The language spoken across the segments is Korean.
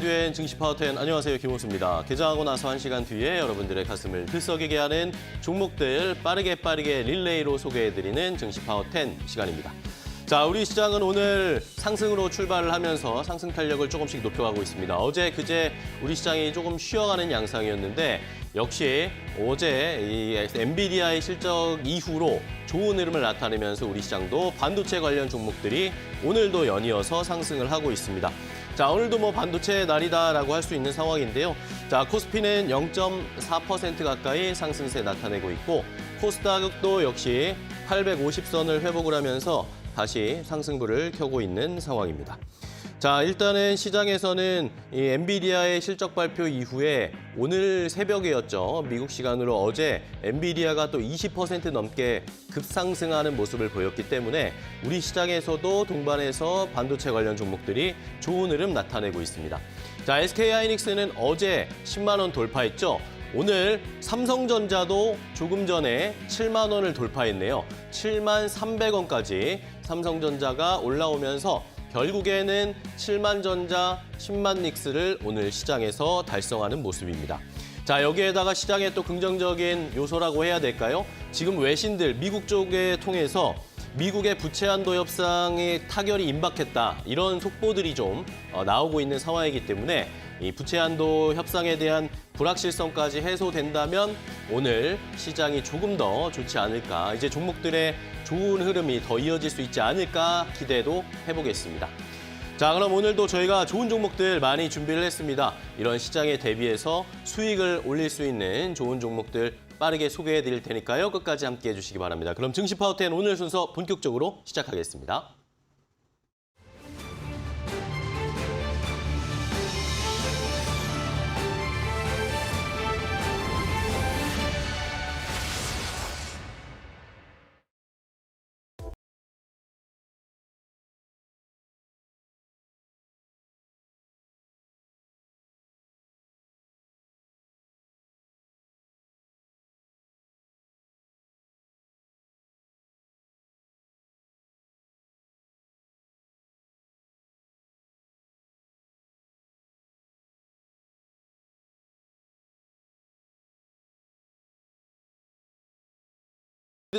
된 증시 파워10 안녕하세요. 김호수입니다. 개장하고 나서 1시간 뒤에 여러분들의 가슴을 들썩이게 하는 종목들 빠르게 릴레이로 소개해드리는 증시 파워10 시간입니다. 자, 우리 시장은 오늘 상승으로 출발을 하면서 상승 탄력을 조금씩 높여가고 있습니다. 어제, 그제 우리 시장이 조금 쉬어가는 양상이었는데 역시 어제 이 엔비디아의 실적 이후로 좋은 흐름을 나타내면서 우리 시장도 반도체 관련 종목들이 오늘도 연이어서 상승을 하고 있습니다. 자, 오늘도 뭐 반도체 날이다라고 할 수 있는 상황인데요. 자, 코스피는 0.4% 가까이 상승세 나타내고 있고 코스닥도 역시 850선을 회복을 하면서 다시 상승부를 켜고 있는 상황입니다. 자, 일단은 시장에서는 이 엔비디아의 실적 발표 이후에 오늘 새벽이었죠. 미국 시간으로 어제 엔비디아가 또 20% 넘게 급상승하는 모습을 보였기 때문에 우리 시장에서도 동반해서 반도체 관련 종목들이 좋은 흐름 나타내고 있습니다. 자, SK하이닉스는 어제 10만 원 돌파했죠. 오늘 삼성전자도 조금 전에 7만 원을 돌파했네요. 7만 300원까지 삼성전자가 올라오면서 결국에는 7만 전자, 10만 닉스를 오늘 시장에서 달성하는 모습입니다. 자, 여기에다가 시장의 또 긍정적인 요소라고 해야 될까요? 지금 외신들, 미국 쪽에 통해서 미국의 부채 한도 협상에 타결이 임박했다. 이런 속보들이 좀 나오고 있는 상황이기 때문에 이 부채 한도 협상에 대한 불확실성까지 해소된다면 오늘 시장이 조금 더 좋지 않을까. 이제 종목들의 좋은 흐름이 더 이어질 수 있지 않을까 기대도 해보겠습니다. 자, 그럼 오늘도 저희가 좋은 종목들 많이 준비를 했습니다. 이런 시장에 대비해서 수익을 올릴 수 있는 좋은 종목들 빠르게 소개해 드릴 테니까요. 끝까지 함께 해주시기 바랍니다. 그럼 증시 파워10 오늘 순서 본격적으로 시작하겠습니다.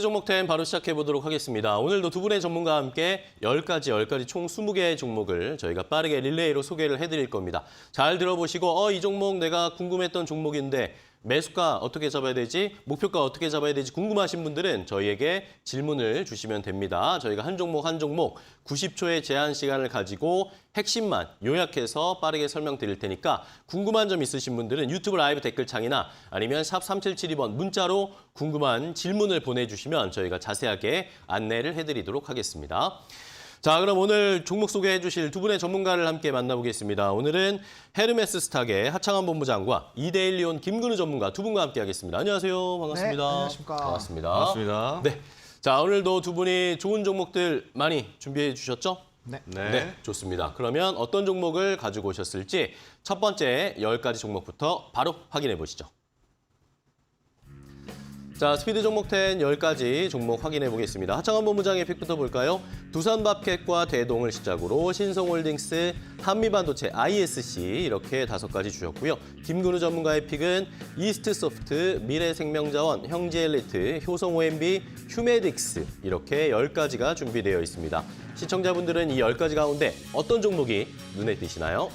종목 10 바로 시작해 보도록 하겠습니다. 오늘도 두 분의 전문가와 함께 10가지 총 20개의 종목을 저희가 빠르게 릴레이로 소개를 해드릴 겁니다. 잘 들어보시고 이 종목 내가 궁금했던 종목인데 매수가 어떻게 잡아야 되지? 목표가 어떻게 잡아야 되지? 궁금하신 분들은 저희에게 질문을 주시면 됩니다. 저희가 한 종목 90초의 제한 시간을 가지고 핵심만 요약해서 빠르게 설명드릴 테니까 궁금한 점 있으신 분들은 유튜브 라이브 댓글창이나 아니면 샵 3772번 문자로 궁금한 질문을 보내주시면 저희가 자세하게 안내를 해드리도록 하겠습니다. 자, 그럼 오늘 종목 소개해 주실 두 분의 전문가를 함께 만나보겠습니다. 오늘은 헤르메스 스탁의 하창원 본부장과 이데일리온 김근우 전문가 두 분과 함께 하겠습니다. 안녕하세요. 반갑습니다. 네, 안녕하십니까. 반갑습니다. 반갑습니다. 네. 자, 오늘도 두 분이 좋은 종목들 많이 준비해 주셨죠? 네. 좋습니다. 그러면 어떤 종목을 가지고 오셨을지 첫 번째 10가지 종목부터 바로 확인해 보시죠. 자, 스피드 종목 10 10가지 종목 확인해 보겠습니다. 하창원 본부장의 픽부터 볼까요? 두산밥켓과 대동을 시작으로 신성홀딩스, 한미반도체, ISC 이렇게 5가지 주셨고요. 김근우 전문가의 픽은 이스트소프트, 미래생명자원, 형제엘리트, 효성OMB, 휴메딕스 이렇게 10가지가 준비되어 있습니다. 시청자분들은 이 10가지 가운데 어떤 종목이 눈에 띄시나요?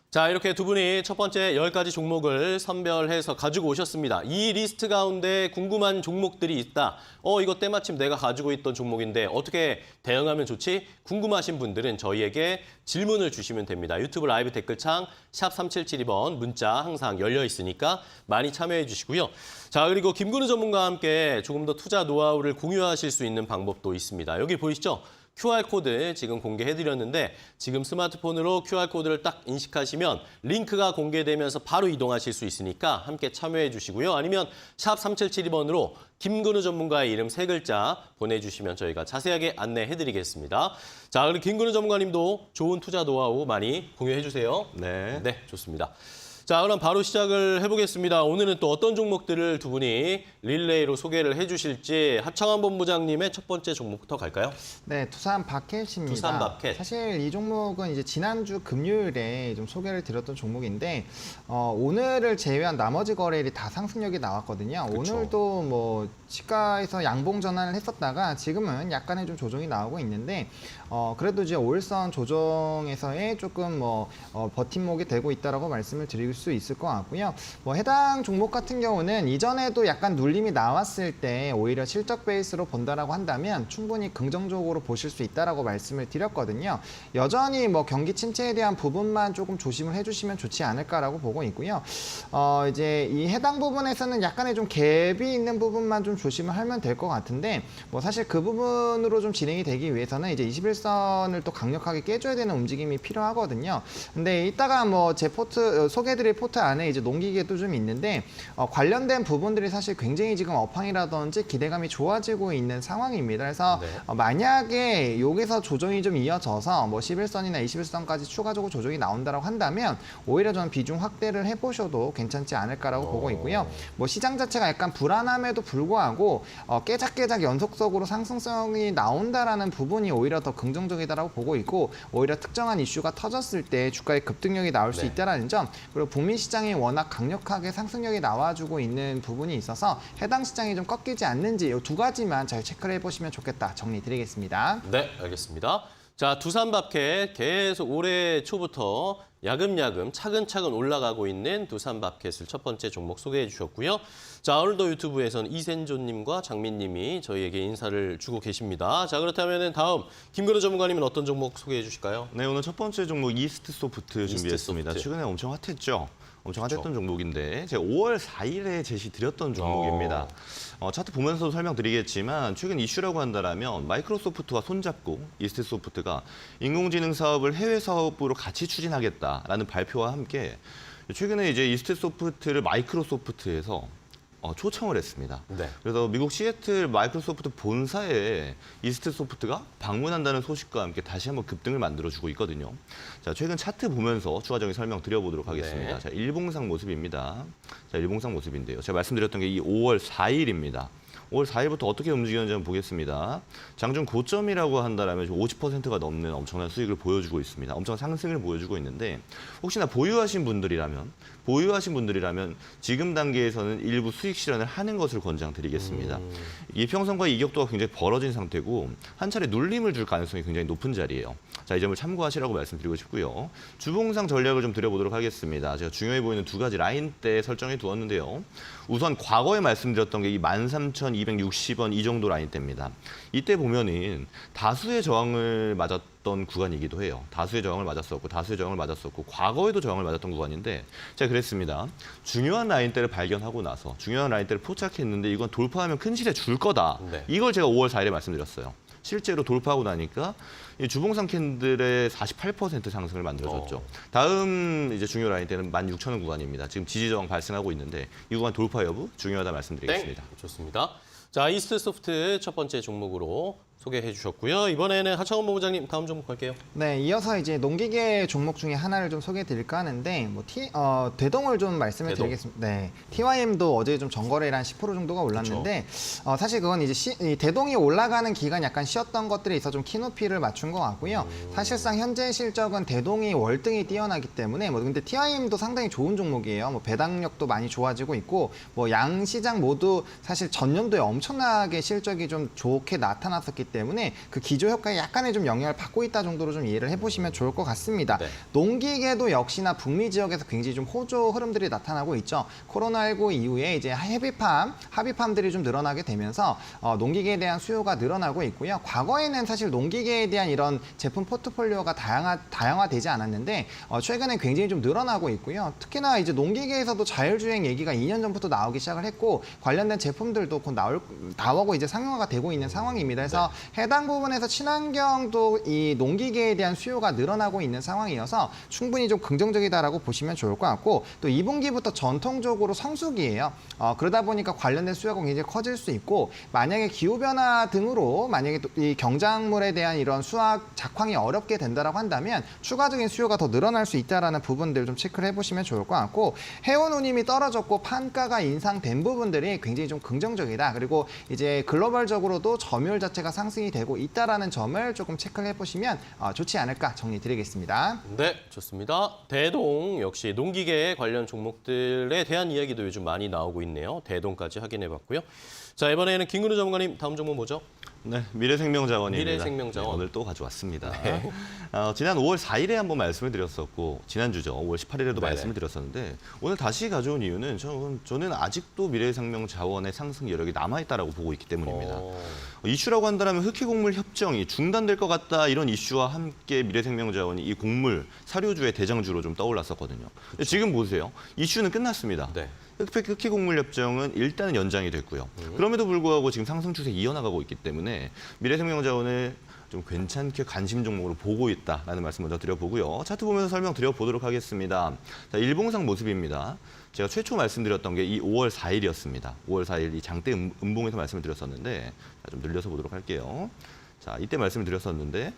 자, 이렇게 두 분이 첫 번째 10가지 종목을 선별해서 가지고 오셨습니다. 이 리스트 가운데 궁금한 종목들이 있다. 이거 때마침 내가 가지고 있던 종목인데 어떻게 대응하면 좋지? 궁금하신 분들은 저희에게 질문을 주시면 됩니다. 유튜브 라이브 댓글창 샵 3772번 문자 항상 열려 있으니까 많이 참여해 주시고요. 자, 그리고 김근우 전문가와 함께 조금 더 투자 노하우를 공유하실 수 있는 방법도 있습니다. 여기 보이시죠? QR코드 지금 공개해드렸는데 지금 스마트폰으로 QR코드를 딱 인식하시면 링크가 공개되면서 바로 이동하실 수 있으니까 함께 참여해 주시고요. 아니면 샵 3772번으로 김근우 전문가의 이름 3글자 보내주시면 저희가 자세하게 안내해드리겠습니다. 자, 그리고 김근우 전문가님도 좋은 투자 노하우 많이 공유해 주세요. 네. 네, 좋습니다. 자, 그럼 바로 시작을 해보겠습니다. 오늘은 또 어떤 종목들을 두 분이 릴레이로 소개를 해주실지 하창환 본부장님의 첫 번째 종목부터 갈까요? 네, 두산바켓입니다. 두산바켓. 사실 이 종목은 이제 지난주 금요일에 좀 소개를 드렸던 종목인데 오늘을 제외한 나머지 거래일이 다 상승력이 나왔거든요. 그쵸. 오늘도 뭐 시가에서 양봉 전환을 했었다가 지금은 약간의 좀 조정이 나오고 있는데 그래도 이제 5일선 조정에서의 조금 버팀목이 되고 있다라고 말씀을 드릴 수 있을 것 같고요. 뭐 해당 종목 같은 경우는 이전에도 약간 눌림이 나왔을 때 오히려 실적 베이스로 본다라고 한다면 충분히 긍정적으로 보실 수 있다라고 말씀을 드렸거든요. 여전히 뭐 경기 침체에 대한 부분만 조금 조심을 해주시면 좋지 않을까라고 보고 있고요. 이제 이 해당 부분에서는 약간의 좀 갭이 있는 부분만 좀 조심을 하면 될 것 같은데 뭐 사실 그 부분으로 좀 진행이 되기 위해서는 이제 21선을 또 강력하게 깨줘야 되는 움직임이 필요하거든요. 근데 이따가 뭐 제 포트 소개드릴 포트 안에 이제 농기계도 좀 있는데 관련된 부분들이 사실 굉장히 지금 업황이라든지 기대감이 좋아지고 있는 상황입니다. 그래서 네. 만약에 여기서 조정이 좀 이어져서 뭐 11선이나 21선까지 추가적으로 조정이 나온다라고 한다면 오히려 저는 비중 확대를 해보셔도 괜찮지 않을까라고 보고 있고요. 뭐 시장 자체가 약간 불안함에도 불구하고 깨작깨작 연속적으로 상승성이 나온다라는 부분이 오히려 더 긍정적이다라고 보고 있고 오히려 특정한 이슈가 터졌을 때 주가의 급등력이 나올 수 네. 있다라는 점 그리고 북미 시장이 워낙 강력하게 상승력이 나와주고 있는 부분이 있어서 해당 시장이 좀 꺾이지 않는지 이 두 가지만 잘 체크를 해보시면 좋겠다 정리 드리겠습니다. 네, 알겠습니다. 자, 두산밥켓 계속 올해 초부터 야금야금 차근차근 올라가고 있는 두산밥켓을 첫 번째 종목 소개해 주셨고요. 자, 오늘도 유튜브에서는 이센조님과 장민님이 저희에게 인사를 주고 계십니다. 자, 그렇다면 다음 김근우 전문가님은 어떤 종목 소개해 주실까요? 네, 오늘 첫 번째 종목 이스트소프트 준비했습니다. 이스트소프트. 최근에 엄청 핫했죠. 엄청 그쵸. 핫했던 종목인데 제가 5월 4일에 제시드렸던 종목입니다. 차트 보면서도 설명드리겠지만 최근 이슈라고 한다면 마이크로소프트와 손잡고 이스트소프트가 인공지능 사업을 해외 사업으로 같이 추진하겠다라는 발표와 함께 최근에 이제 이스트소프트를 마이크로소프트에서 초청을 했습니다. 네. 그래서 미국 시애틀 마이크로소프트 본사에 이스트소프트가 방문한다는 소식과 함께 다시 한번 급등을 만들어주고 있거든요. 자, 최근 차트 보면서 추가적인 설명 드려보도록 하겠습니다. 네. 자, 일봉상 모습입니다. 자, 일봉상 모습인데요. 제가 말씀드렸던 게 이 5월 4일입니다. 5월 4일부터 어떻게 움직였는지 한번 보겠습니다. 장중 고점이라고 한다면 50%가 넘는 엄청난 수익을 보여주고 있습니다. 엄청난 상승을 보여주고 있는데 혹시나 보유하신 분들이라면 지금 단계에서는 일부 수익 실현을 하는 것을 권장드리겠습니다. 이평선과 이격도가 굉장히 벌어진 상태고 한 차례 눌림을 줄 가능성이 굉장히 높은 자리예요. 자, 이 점을 참고하시라고 말씀드리고 싶고요. 주봉상 전략을 좀 드려보도록 하겠습니다. 제가 중요해 보이는 두 가지 라인대 설정해 두었는데요. 우선 과거에 말씀드렸던 게 이 13,260원 이 정도 라인대입니다. 이때 보면은 다수의 저항을 맞았던 구간이기도 해요. 다수의 저항을 맞았었고 과거에도 저항을 맞았던 구간인데 제가 그랬습니다. 중요한 라인대를 발견하고 나서 중요한 라인대를 포착했는데 이건 돌파하면 큰 시세 줄 거다. 네. 이걸 제가 5월 4일에 말씀드렸어요. 실제로 돌파하고 나니까 이 주봉상 캔들의 48% 상승을 만들어줬죠. 다음 이제 중요 라인대는 16,000원 구간입니다. 지금 지지 저항 발생하고 있는데 이 구간 돌파 여부 중요하다 말씀드리겠습니다. 네, 좋습니다. 자, 이스트소프트 첫 번째 종목으로 소개해 주셨고요. 이번에는 하창원 본부장님 다음 종목 갈게요. 네, 이어서 이제 농기계 종목 중에 하나를 좀 소개해 드릴까 하는데 대동을 좀 말씀을 대동. 드리겠습니다. 네, TYM도 어제 좀 전거래를 한 10% 정도가 올랐는데 사실 그건 이제 이 대동이 올라가는 기간 약간 쉬었던 것들에 있어 좀 키높이를 맞춘 것 같고요. 사실상 현재 실적은 대동이 월등히 뛰어나기 때문에 근데 TYM도 상당히 좋은 종목이에요. 뭐 배당력도 많이 좋아지고 있고 뭐 양 시장 모두 사실 전년도에 엄청나게 실적이 좀 좋게 나타났었기 때문에 그 기조 효과에 약간의 좀 영향을 받고 있다 정도로 좀 이해를 해보시면 좋을 것 같습니다. 네. 농기계도 역시나 북미 지역에서 굉장히 좀 호조 흐름들이 나타나고 있죠. 코로나19 이후에 이제 합의팜들이 좀 늘어나게 되면서 농기계에 대한 수요가 늘어나고 있고요. 과거에는 사실 농기계에 대한 이런 제품 포트폴리오가 다양화되지 않았는데 최근에 굉장히 좀 늘어나고 있고요. 특히나 이제 농기계에서도 자율주행 얘기가 2년 전부터 나오기 시작을 했고 관련된 제품들도 곧 나올 다하고 이제 상용화가 되고 있는 상황입니다. 그래서 해당 부분에서 친환경도 이 농기계에 대한 수요가 늘어나고 있는 상황이어서 충분히 좀 긍정적이다라고 보시면 좋을 것 같고 또 2분기부터 전통적으로 성수기예요. 그러다 보니까 관련된 수요가 굉장히 커질 수 있고 만약에 기후변화 등으로 만약에 또 이 경작물에 대한 이런 수확 작황이 어렵게 된다라고 한다면 추가적인 수요가 더 늘어날 수 있다라는 부분들 좀 체크를 해보시면 좋을 것 같고 해운 운임이 떨어졌고 판가가 인상된 부분들이 굉장히 좀 긍정적이다. 그리고 이제 글로벌적으로도 점유율 자체가 상승이 되고 있다라는 점을 조금 체크를 해보시면 좋지 않을까 정리드리겠습니다. 네, 좋습니다. 대동 역시 농기계 관련 종목들에 대한 이야기도 요즘 많이 나오고 있네요. 대동까지 확인해봤고요. 자, 이번에는 김근우 전문가님 다음 종목 뭐죠? 네, 미래생명자원입니다. 미래생명자원. 네, 오늘 또 가져왔습니다. 네. 지난 5월 4일에 한번 말씀을 드렸었고 지난주죠. 5월 18일에도 네네. 말씀을 드렸었는데 오늘 다시 가져온 이유는 저는 아직도 미래생명자원의 상승 여력이 남아있다라고 보고 있기 때문입니다. 이슈라고 한다면 흑해곡물 협정이 중단될 것 같다 이런 이슈와 함께 미래생명자원이 이 곡물 사료주의 대장주로 좀 떠올랐었거든요. 근데 지금 보세요. 이슈는 끝났습니다. 네. 흑해곡물 협정은 일단은 연장이 됐고요. 그럼에도 불구하고 지금 상승 추세 이어나가고 있기 때문에 미래생명자원을 좀 괜찮게 관심 종목으로 보고 있다라는 말씀 먼저 드려보고요. 차트 보면서 설명드려보도록 하겠습니다. 자, 일봉상 모습입니다. 제가 최초 말씀드렸던 게 이 5월 4일이었습니다. 5월 4일 이 장대 음봉에서 말씀을 드렸었는데 좀 늘려서 보도록 할게요. 자, 이때 말씀을 드렸었는데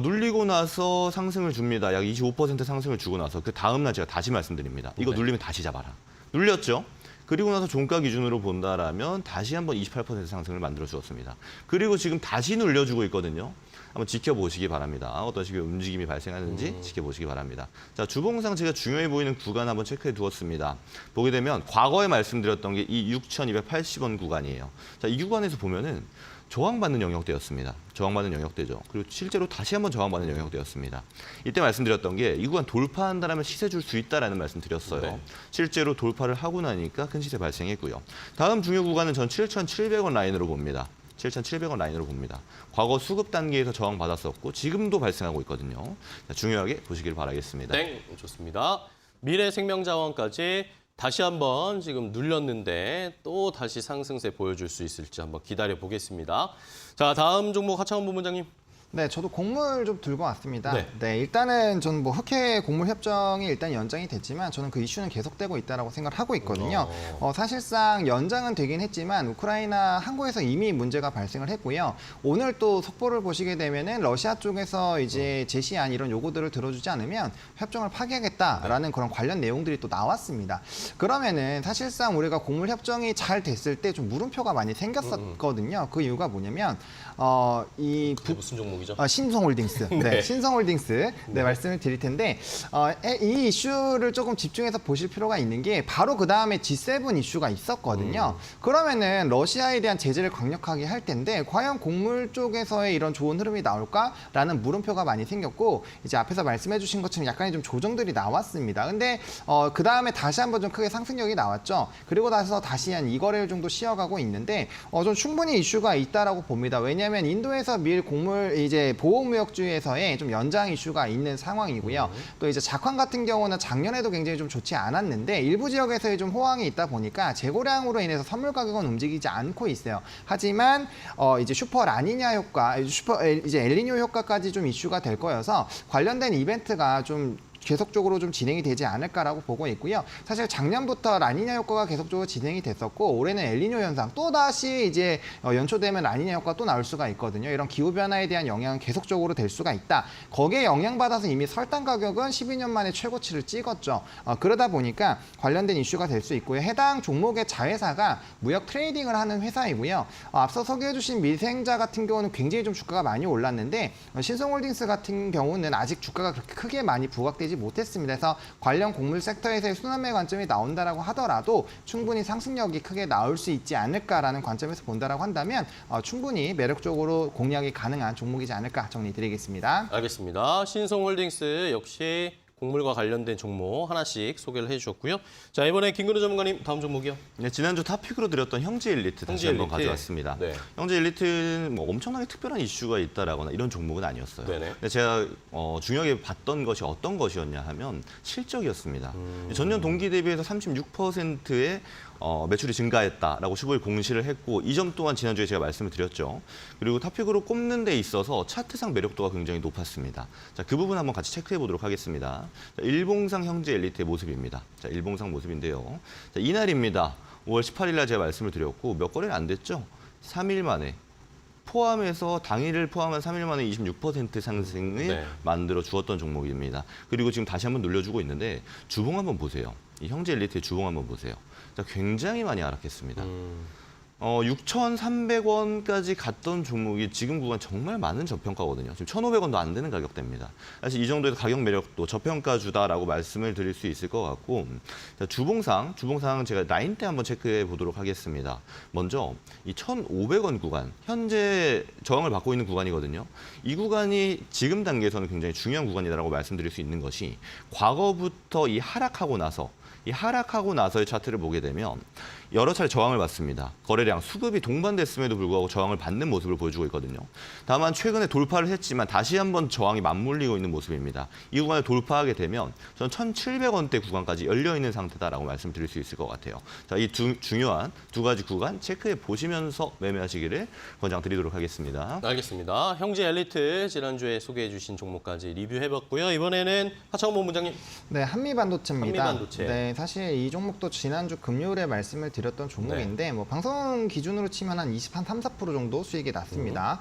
눌리고 나서 상승을 줍니다. 약 25% 상승을 주고 나서 그 다음 날 제가 다시 말씀드립니다. 이거 눌리면 다시 잡아라. 눌렸죠? 그리고 나서 종가 기준으로 본다라면 다시 한번 28% 상승을 만들어 주었습니다. 그리고 지금 다시 눌려주고 있거든요. 한번 지켜보시기 바랍니다. 어떤 식의 움직임이 발생하는지 지켜보시기 바랍니다. 자, 주봉상 제가 중요해 보이는 구간 한번 체크해 두었습니다. 보게 되면 과거에 말씀드렸던 게 이 6,280원 구간이에요. 자, 이 구간에서 보면은 저항받는 영역대였습니다. 저항받는 영역대죠. 그리고 실제로 다시 한번 저항받는 영역대였습니다. 이때 말씀드렸던 게 이 구간 돌파한다면 시세 줄 수 있다라는 말씀 드렸어요. 네. 실제로 돌파를 하고 나니까 큰 시세 발생했고요. 다음 중요 구간은 전 7,700원 라인으로 봅니다. 7,700원 라인으로 봅니다. 과거 수급 단계에서 저항받았었고 지금도 발생하고 있거든요. 자, 중요하게 보시길 바라겠습니다. 땡, 좋습니다. 미래생명자원까지 다시 한번 지금 눌렸는데 또 다시 상승세 보여줄 수 있을지 한번 기다려 보겠습니다. 자, 다음 종목 하창원 부문장님. 네, 저도 곡물 좀 들고 왔습니다. 네. 네, 일단은 저는 뭐 흑해 곡물 협정이 일단 연장이 됐지만 저는 그 이슈는 계속되고 있다라고 생각을 하고 있거든요. 사실상 연장은 되긴 했지만 우크라이나 항구에서 이미 문제가 발생을 했고요. 오늘 또 속보를 보시게 되면은 러시아 쪽에서 이제 제시한 이런 요구들을 들어주지 않으면 협정을 파기하겠다라는 그런 관련 내용들이 또 나왔습니다. 그러면은 사실상 우리가 곡물 협정이 잘 됐을 때 좀 물음표가 많이 생겼었거든요. 그 이유가 뭐냐면 그게 무슨 종목이죠? 신성홀딩스. 네, 신성홀딩스. 네, 말씀을 드릴 텐데 이 이슈를 조금 집중해서 보실 필요가 있는 게 바로 그 다음에 G7 이슈가 있었거든요. 그러면은 러시아에 대한 제재를 강력하게 할 텐데 과연 곡물 쪽에서의 이런 좋은 흐름이 나올까라는 물음표가 많이 생겼고 이제 앞에서 말씀해주신 것처럼 약간의 좀 조정들이 나왔습니다. 근데 그 다음에 다시 한번 좀 크게 상승력이 나왔죠. 그리고 나서 다시 한 2거래일 정도 쉬어가고 있는데 좀 충분히 이슈가 있다라고 봅니다. 왜냐하면 인도에서 밀 곡물 이제 보호무역주의에서의 좀 연장 이슈가 있는 상황이고요. 또 이제 작황 같은 경우는 작년에도 굉장히 좀 좋지 않았는데 일부 지역에서의 좀 호황이 있다 보니까 재고량으로 인해서 선물 가격은 움직이지 않고 있어요. 하지만 이제 슈퍼 라니냐 효과, 이제 엘니뇨 효과까지 좀 이슈가 될 거여서 관련된 이벤트가 좀 계속적으로 좀 진행이 되지 않을까라고 보고 있고요. 사실 작년부터 라니냐 효과가 계속적으로 진행이 됐었고 올해는 엘니뇨 현상 또 다시 이제 연초되면 라니냐 효과 또 나올 수가 있거든요. 이런 기후 변화에 대한 영향은 계속적으로 될 수가 있다. 거기에 영향받아서 이미 설탕 가격은 12년 만에 최고치를 찍었죠. 그러다 보니까 관련된 이슈가 될 수 있고요. 해당 종목의 자회사가 무역 트레이딩을 하는 회사이고요. 앞서 소개해주신 미생자 같은 경우는 굉장히 좀 주가가 많이 올랐는데 신성홀딩스 같은 경우는 아직 주가가 그렇게 크게 많이 부각되지 못했습니다. 그래서 관련 곡물 섹터에서의 순환매 관점이 나온다라고 하더라도 충분히 상승력이 크게 나올 수 있지 않을까라는 관점에서 본다라고 한다면 충분히 매력적으로 공략이 가능한 종목이지 않을까 정리드리겠습니다. 알겠습니다. 신성홀딩스 역시 곡물과 관련된 종목 하나씩 소개를 해주셨고요. 자, 이번에 김근우 전문가님 다음 종목이요. 네, 지난주 탑픽으로 드렸던 형제 엘리트 다시 한번 가져왔습니다. 네. 형제 엘리트는 뭐 엄청나게 특별한 이슈가 있다라거나 이런 종목은 아니었어요. 네네. 근데 제가 중요하게 봤던 것이 어떤 것이었냐 하면 실적이었습니다. 전년 동기 대비해서 36%의 매출이 증가했다라고 15일 공시를 했고 이 점 또한 지난주에 제가 말씀을 드렸죠. 그리고 탑픽으로 꼽는 데 있어서 차트상 매력도가 굉장히 높았습니다. 자, 그 부분 한번 같이 체크해 보도록 하겠습니다. 자, 일봉상 현재 엘리트의 모습입니다. 자, 일봉상 모습인데요. 자, 이날입니다. 5월 18일 날 제가 말씀을 드렸고 몇 거래는 안 됐죠? 3일 만에. 포함해서 당일을 포함한 3일 만에 26% 상승을 네. 만들어 주었던 종목입니다. 그리고 지금 다시 한번 눌려주고 있는데 주봉 한번 보세요. 이 형제 엘리트의 주봉 한번 보세요. 자, 굉장히 많이 하락했습니다. 6,300원까지 갔던 종목이 지금 구간 정말 많은 저평가거든요. 지금 1,500원도 안 되는 가격대입니다. 사실 이 정도에서 가격 매력도 저평가주다라고 말씀을 드릴 수 있을 것 같고 자, 주봉상 제가 라인대 한번 체크해 보도록 하겠습니다. 먼저 이 1,500원 구간, 현재 저항을 받고 있는 구간이거든요. 이 구간이 지금 단계에서는 굉장히 중요한 구간이라고 말씀드릴 수 있는 것이 과거부터 이 하락하고 나서의 차트를 보게 되면 여러 차례 저항을 받습니다. 거래량, 수급이 동반됐음에도 불구하고 저항을 받는 모습을 보여주고 있거든요. 다만 최근에 돌파를 했지만 다시 한번 저항이 맞물리고 있는 모습입니다. 이 구간을 돌파하게 되면 저는 1,700원대 구간까지 열려있는 상태다라고 말씀드릴 수 있을 것 같아요. 자, 이 중요한 두 가지 구간 체크해 보시면서 매매하시기를 권장드리도록 하겠습니다. 알겠습니다. 형제 엘리트 지난주에 소개해 주신 종목까지 리뷰해봤고요. 이번에는 하창원 본부장님. 네, 한미반도체입니다. 한미반도체. 네, 사실 이 종목도 지난주 금요일에 말씀을 드렸던 종목인데 뭐 방송 기준으로 치면 한 3, 4% 정도 수익이 났습니다.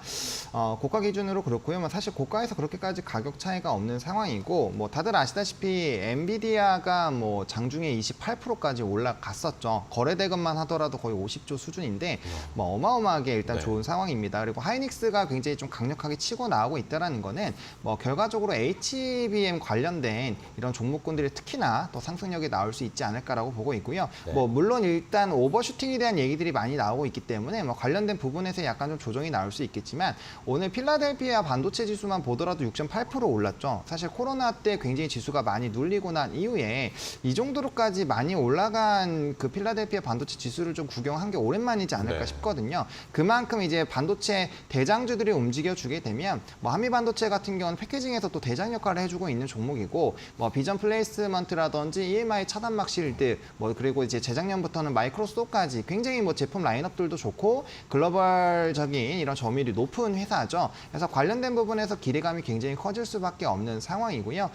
고가 기준으로 그렇고요. 뭐 사실 고가에서 그렇게까지 가격 차이가 없는 상황이고 뭐 다들 아시다시피 엔비디아가 뭐 장중에 28%까지 올라갔었죠. 거래 대금만 하더라도 거의 50조 수준인데 뭐 어마어마하게 일단 네. 좋은 상황입니다. 그리고 하이닉스가 굉장히 좀 강력하게 치고 나오고 있다는 거는 뭐 결과적으로 HBM 관련된 이런 종목군들이 특히나 더 상승력이 나올 수 있지 않을까라고 보고 있고요. 네. 뭐 물론 일단 오버슈팅에 대한 얘기들이 많이 나오고 있기 때문에 뭐 관련된 부분에서 약간 좀 조정이 나올 수 있겠지만 오늘 필라델피아 반도체 지수만 보더라도 6.8% 올랐죠. 사실 코로나 때 굉장히 지수가 많이 눌리고 난 이후에 이 정도로까지 많이 올라간 그 필라델피아 반도체 지수를 좀 구경한 게 오랜만이지 않을까 네. 싶거든요. 그만큼 이제 반도체 대장주들이 움직여주게 되면 뭐 한미반도체 같은 경우는 패키징에서 또 대장 역할을 해주고 있는 종목이고 뭐 비전 플레이스먼트라든지 EMI 차단막 실드 뭐 그리고 이제 재작년부터는 마이크로소프트까지 굉장히 뭐 제품 라인업들도 좋고 글로벌적인 이런 점유율이 높은 회사죠. 그래서 관련된 부분에서 기대감이 굉장히 커질 수밖에 없는 상황이고요.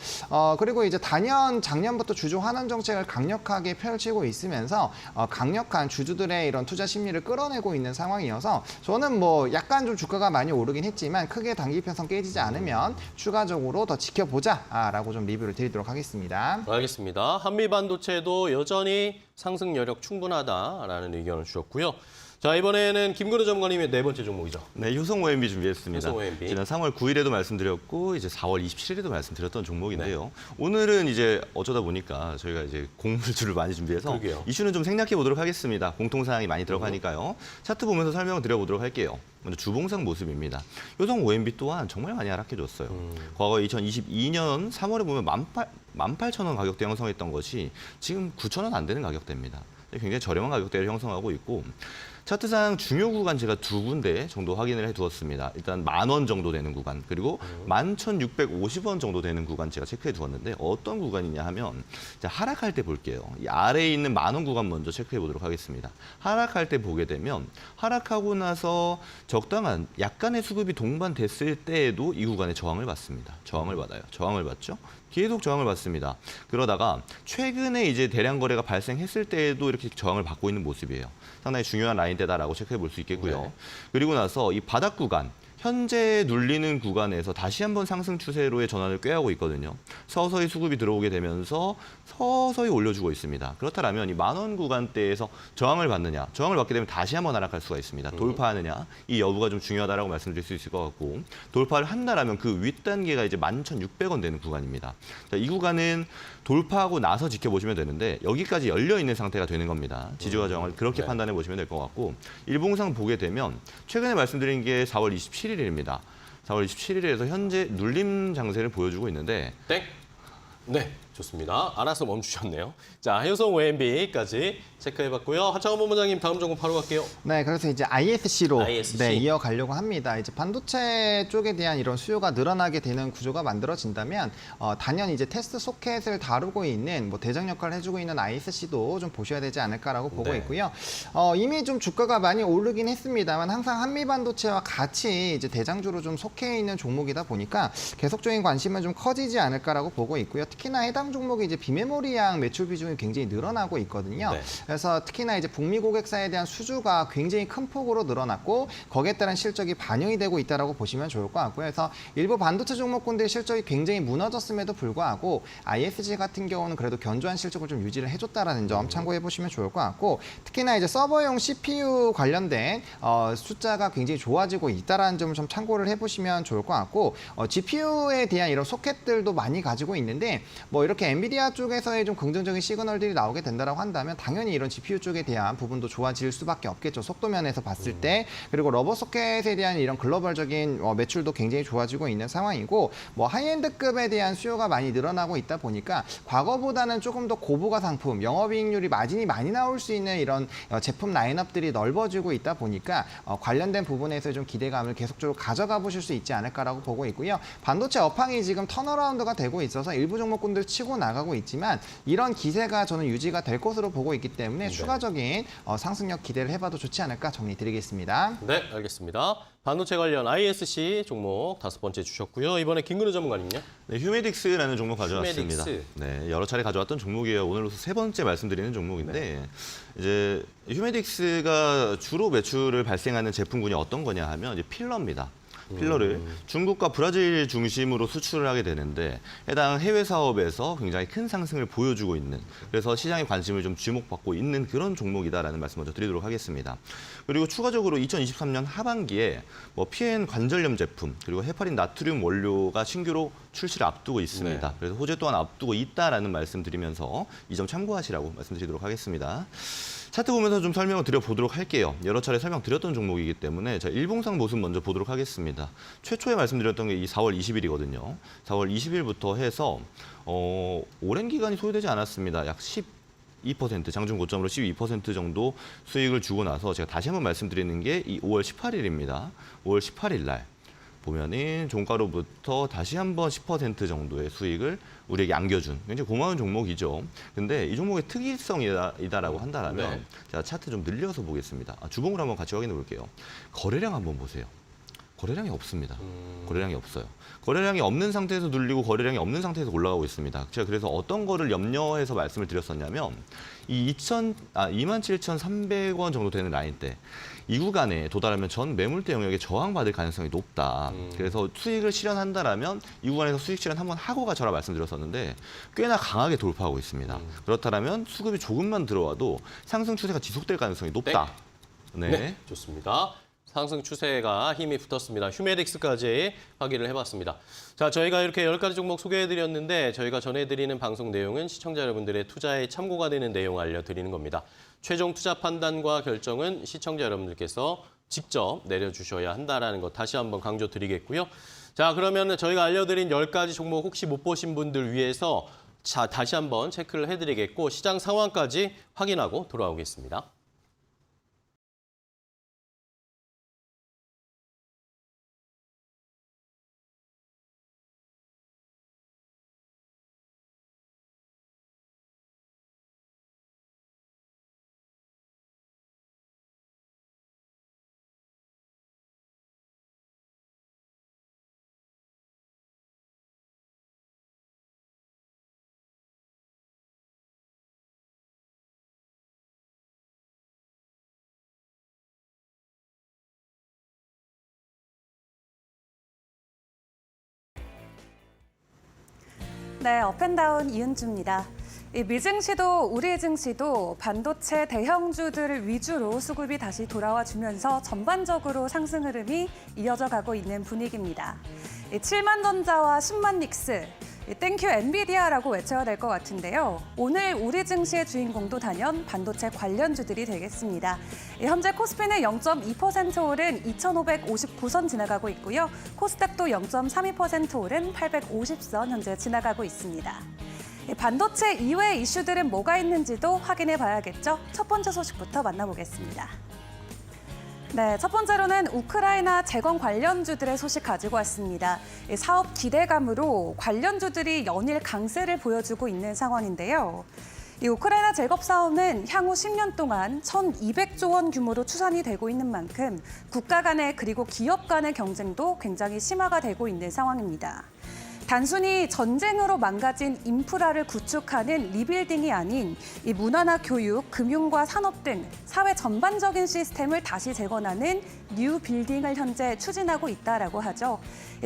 그리고 이제 작년부터 주주 환원 정책을 강력하게 펼치고 있으면서 강력한 주주들의 이런 투자 심리를 끌어내고 있는 상황이어서 저는 뭐 약간 좀 주가가 많이 오르긴 했지만 크게 단기 편성 깨지지 않으면 추가적으로 더 지켜보자라고 좀 리뷰를 드리도록 하겠습니다. 알겠습니다. 한미반도체도 여전히 상승 여력 충분하다라는 의견을 주셨고요. 자, 이번에는 김근우 전문가님의 네 번째 종목이죠. 네, 효성 OMB 준비했습니다. 효성 OMB. 지난 3월 9일에도 말씀드렸고 이제 4월 27일에도 말씀드렸던 종목인데요. 오늘은 이제 어쩌다 보니까 저희가 이제 공물주를 많이 준비해서 그러게요. 이슈는 좀 생략해 보도록 하겠습니다. 공통 사항이 많이 들어가니까요. 차트 보면서 설명을 드려보도록 할게요. 먼저 주봉상 모습입니다. 효성 OMB 또한 정말 많이 하락해줬어요. 과거 2022년 3월에 보면 18,000원 가격대 형성했던 것이 지금 9,000원 안 되는 가격대입니다. 굉장히 저렴한 가격대를 형성하고 있고 차트상 중요 구간 제가 두 군데 정도 확인을 해두었습니다. 일단 10,000원 정도 되는 구간 그리고 11,650원 정도 되는 구간 제가 체크해 두었는데 어떤 구간이냐 하면 자, 하락할 때 볼게요. 이 아래에 있는 10,000원 구간 먼저 체크해 보도록 하겠습니다. 하락할 때 보게 되면 하락하고 나서 적당한 약간의 수급이 동반됐을 때에도 이 구간에 저항을 받습니다. 저항을 받아요. 저항을 받죠. 계속 저항을 받습니다. 그러다가 최근에 이제 대량 거래가 발생했을 때에도 이렇게 저항을 받고 있는 모습이에요. 상당히 중요한 라인대다라고 체크해 볼 수 있겠고요. 네. 그리고 나서 이 바닥 구간, 현재 눌리는 구간에서 다시 한번 상승 추세로의 전환을 꾀하고 있거든요. 서서히 수급이 들어오게 되면서 서서히 올려주고 있습니다. 그렇다면 이 10,000원 구간대에서 저항을 받느냐, 저항을 받게 되면 다시 한번 하락할 수가 있습니다. 돌파하느냐, 이 여부가 좀 중요하다라고 말씀드릴 수 있을 것 같고 돌파를 한다라면 그 윗단계가 이제 11,600원 되는 구간입니다. 자, 이 구간은 돌파하고 나서 지켜보시면 되는데 여기까지 열려 있는 상태가 되는 겁니다. 지지와 저항을 그렇게 네. 판단해 보시면 될 것 같고 일봉상 보게 되면 최근에 말씀드린 게 4월 27일입니다. 4월 27일에서 현재 눌림 장세를 보여주고 있는데 땡. 네. 좋습니다. 알아서 멈추셨네요. 자, 효성 OMB까지 체크해봤고요. 하창원 본부장님 다음 종목 바로 갈게요. 네, 그래서 이제 ISC로 ISC. 네, 이어가려고 합니다. 이제 반도체 쪽에 대한 이런 수요가 늘어나게 되는 구조가 만들어진다면 단연 이제 테스트 소켓을 다루고 있는 뭐 대장 역할을 해주고 있는 ISC도 좀 보셔야 되지 않을까라고 보고 네. 있고요. 이미 좀 주가가 많이 오르긴 했습니다만 항상 한미 반도체와 같이 이제 대장주로 좀 속해 있는 종목이다 보니까 계속적인 관심은 좀 커지지 않을까라고 보고 있고요. 특히나 해당 종목이 이제 비메모리양 매출 비중이 굉장히 늘어나고 있거든요. 네. 그래서 특히나 이제 북미 고객사에 대한 수주가 굉장히 큰 폭으로 늘어났고 거기에 따른 실적이 반영이 되고 있다라고 보시면 좋을 것 같고요. 그래서 일부 반도체 종목군들의 실적이 굉장히 무너졌음에도 불구하고 ISG 같은 경우는 그래도 견조한 실적을 좀 유지를 해줬다라는 점 참고해 보시면 좋을 것 같고 특히나 이제 서버용 CPU 관련된 숫자가 굉장히 좋아지고 있다라는 점을 좀 참고를 해보시면 좋을 것 같고 GPU에 대한 이런 소켓들도 많이 가지고 있는데 뭐 이렇게 엔비디아 쪽에서의 좀 긍정적인 시그널들이 나오게 된다라고 한다면 당연히 이런 GPU 쪽에 대한 부분도 좋아질 수밖에 없겠죠. 속도 면에서 봤을 때. 그리고 러버 소켓에 대한 이런 글로벌적인 매출도 굉장히 좋아지고 있는 상황이고 뭐 하이엔드급에 대한 수요가 많이 늘어나고 있다 보니까 과거보다는 조금 더 고부가 상품, 영업이익률이 마진이 많이 나올 수 있는 이런 제품 라인업들이 넓어지고 있다 보니까 관련된 부분에서 좀 기대감을 계속적으로 가져가 보실 수 있지 않을까라고 보고 있고요. 반도체 업황이 지금 턴어라운드가 되고 있어서 일부 종목군들 치고 나가고 있지만 이런 기세가 저는 유지가 될 것으로 보고 있기 때문에 추가적인 상승력 기대를 해봐도 좋지 않을까 정리드리겠습니다. 네, 알겠습니다. 반도체 관련 ISC 종목 5번째 주셨고요. 이번에 김근우 전문가님요. 네, 휴메딕스라는 종목 가져왔습니다. 휴메딕스. 네, 여러 차례 가져왔던 종목이에요. 오늘로서 3번째 말씀드리는 종목인데 이제 휴메딕스가 주로 매출을 발생하는 제품군이 어떤 거냐 하면 이제 필러입니다. 필러를 중국과 브라질 중심으로 수출을 하게 되는데 해당 해외 사업에서 굉장히 큰 상승을 보여주고 있는 그래서 시장의 관심을 좀 주목받고 있는 그런 종목이다라는 말씀 먼저 드리도록 하겠습니다. 그리고 추가적으로 2023년 하반기에 뭐 PN 관절염 제품 그리고 헤파린 나트륨 원료가 신규로 출시를 앞두고 있습니다. 네. 그래서 호재 또한 앞두고 있다라는 말씀 드리면서 이 점 참고하시라고 말씀드리도록 하겠습니다. 차트 보면서 좀 설명을 드려보도록 할게요. 여러 차례 설명드렸던 종목이기 때문에 자, 일봉상 모습 먼저 보도록 하겠습니다. 최초에 말씀드렸던 게 이 4월 20일이거든요. 4월 20일부터 해서 오랜 기간이 소요되지 않았습니다. 약 12%, 장중 고점으로 12% 정도 수익을 주고 나서 제가 다시 한번 말씀드리는 게 이 5월 18일입니다. 5월 18일 날 보면은 종가로부터 다시 한번 10% 정도의 수익을 우리에게 안겨준 굉장히 고마운 종목이죠. 근데 이 종목의 특이성이다라고 한다면 네. 제가 차트 좀 늘려서 보겠습니다. 주봉을 한번 같이 확인해 볼게요. 거래량 한번 보세요. 거래량이 없습니다. 거래량이 없어요. 거래량이 없는 상태에서 눌리고 거래량이 없는 상태에서 올라가고 있습니다. 제가 그래서 어떤 거를 염려해서 말씀을 드렸었냐면 이 27,300원 정도 되는 라인대 이 구간에 도달하면 전 매물대 영역에 저항받을 가능성이 높다. 그래서 수익을 실현한다라면 이 구간에서 수익 실현 한번 하고 가져라 말씀드렸었는데 꽤나 강하게 돌파하고 있습니다. 그렇다면 수급이 조금만 들어와도 상승 추세가 지속될 가능성이 높다. 네, 좋습니다. 상승 추세가 힘이 붙었습니다. 휴메딕스까지 확인을 해봤습니다. 자, 저희가 이렇게 10가지 종목 소개해드렸는데 저희가 전해드리는 방송 내용은 시청자 여러분들의 투자에 참고가 되는 내용 알려드리는 겁니다. 최종 투자 판단과 결정은 시청자 여러분들께서 직접 내려주셔야 한다는 것 다시 한번 강조드리겠고요. 자, 그러면 저희가 알려드린 10가지 종목 혹시 못 보신 분들 위해서 다시 한번 체크를 해드리겠고 시장 상황까지 확인하고 돌아오겠습니다. 네, 업앤다운 이은주입니다. 이 미증시도 우리 증시도 반도체 대형주들을 위주로 수급이 다시 돌아와 주면서 전반적으로 상승 흐름이 이어져 가고 있는 분위기입니다. 7만 전자와 10만 닉스, 땡큐 엔비디아라고 외쳐야 될 것 같은데요. 오늘 우리 증시의 주인공도 단연 반도체 관련주들이 되겠습니다. 현재 코스피는 0.2% 오른 2,559선 지나가고 있고요. 코스닥도 0.32% 오른 850선 현재 지나가고 있습니다. 반도체 이외의 이슈들은 뭐가 있는지도 확인해 봐야겠죠. 첫 번째 소식부터 만나보겠습니다. 네, 첫 번째로는 우크라이나 재건 관련주들의 소식 가지고 왔습니다. 사업 기대감으로 관련주들이 연일 강세를 보여주고 있는 상황인데요. 이 우크라이나 재건 사업은 향후 10년 동안 1,200조 원 규모로 추산이 되고 있는 만큼 국가 간의 그리고 기업 간의 경쟁도 굉장히 심화가 되고 있는 상황입니다. 단순히 전쟁으로 망가진 인프라를 구축하는 리빌딩이 아닌 이 문화나 교육, 금융과 산업 등 사회 전반적인 시스템을 다시 재건하는 뉴 빌딩을 현재 추진하고 있다라고 하죠.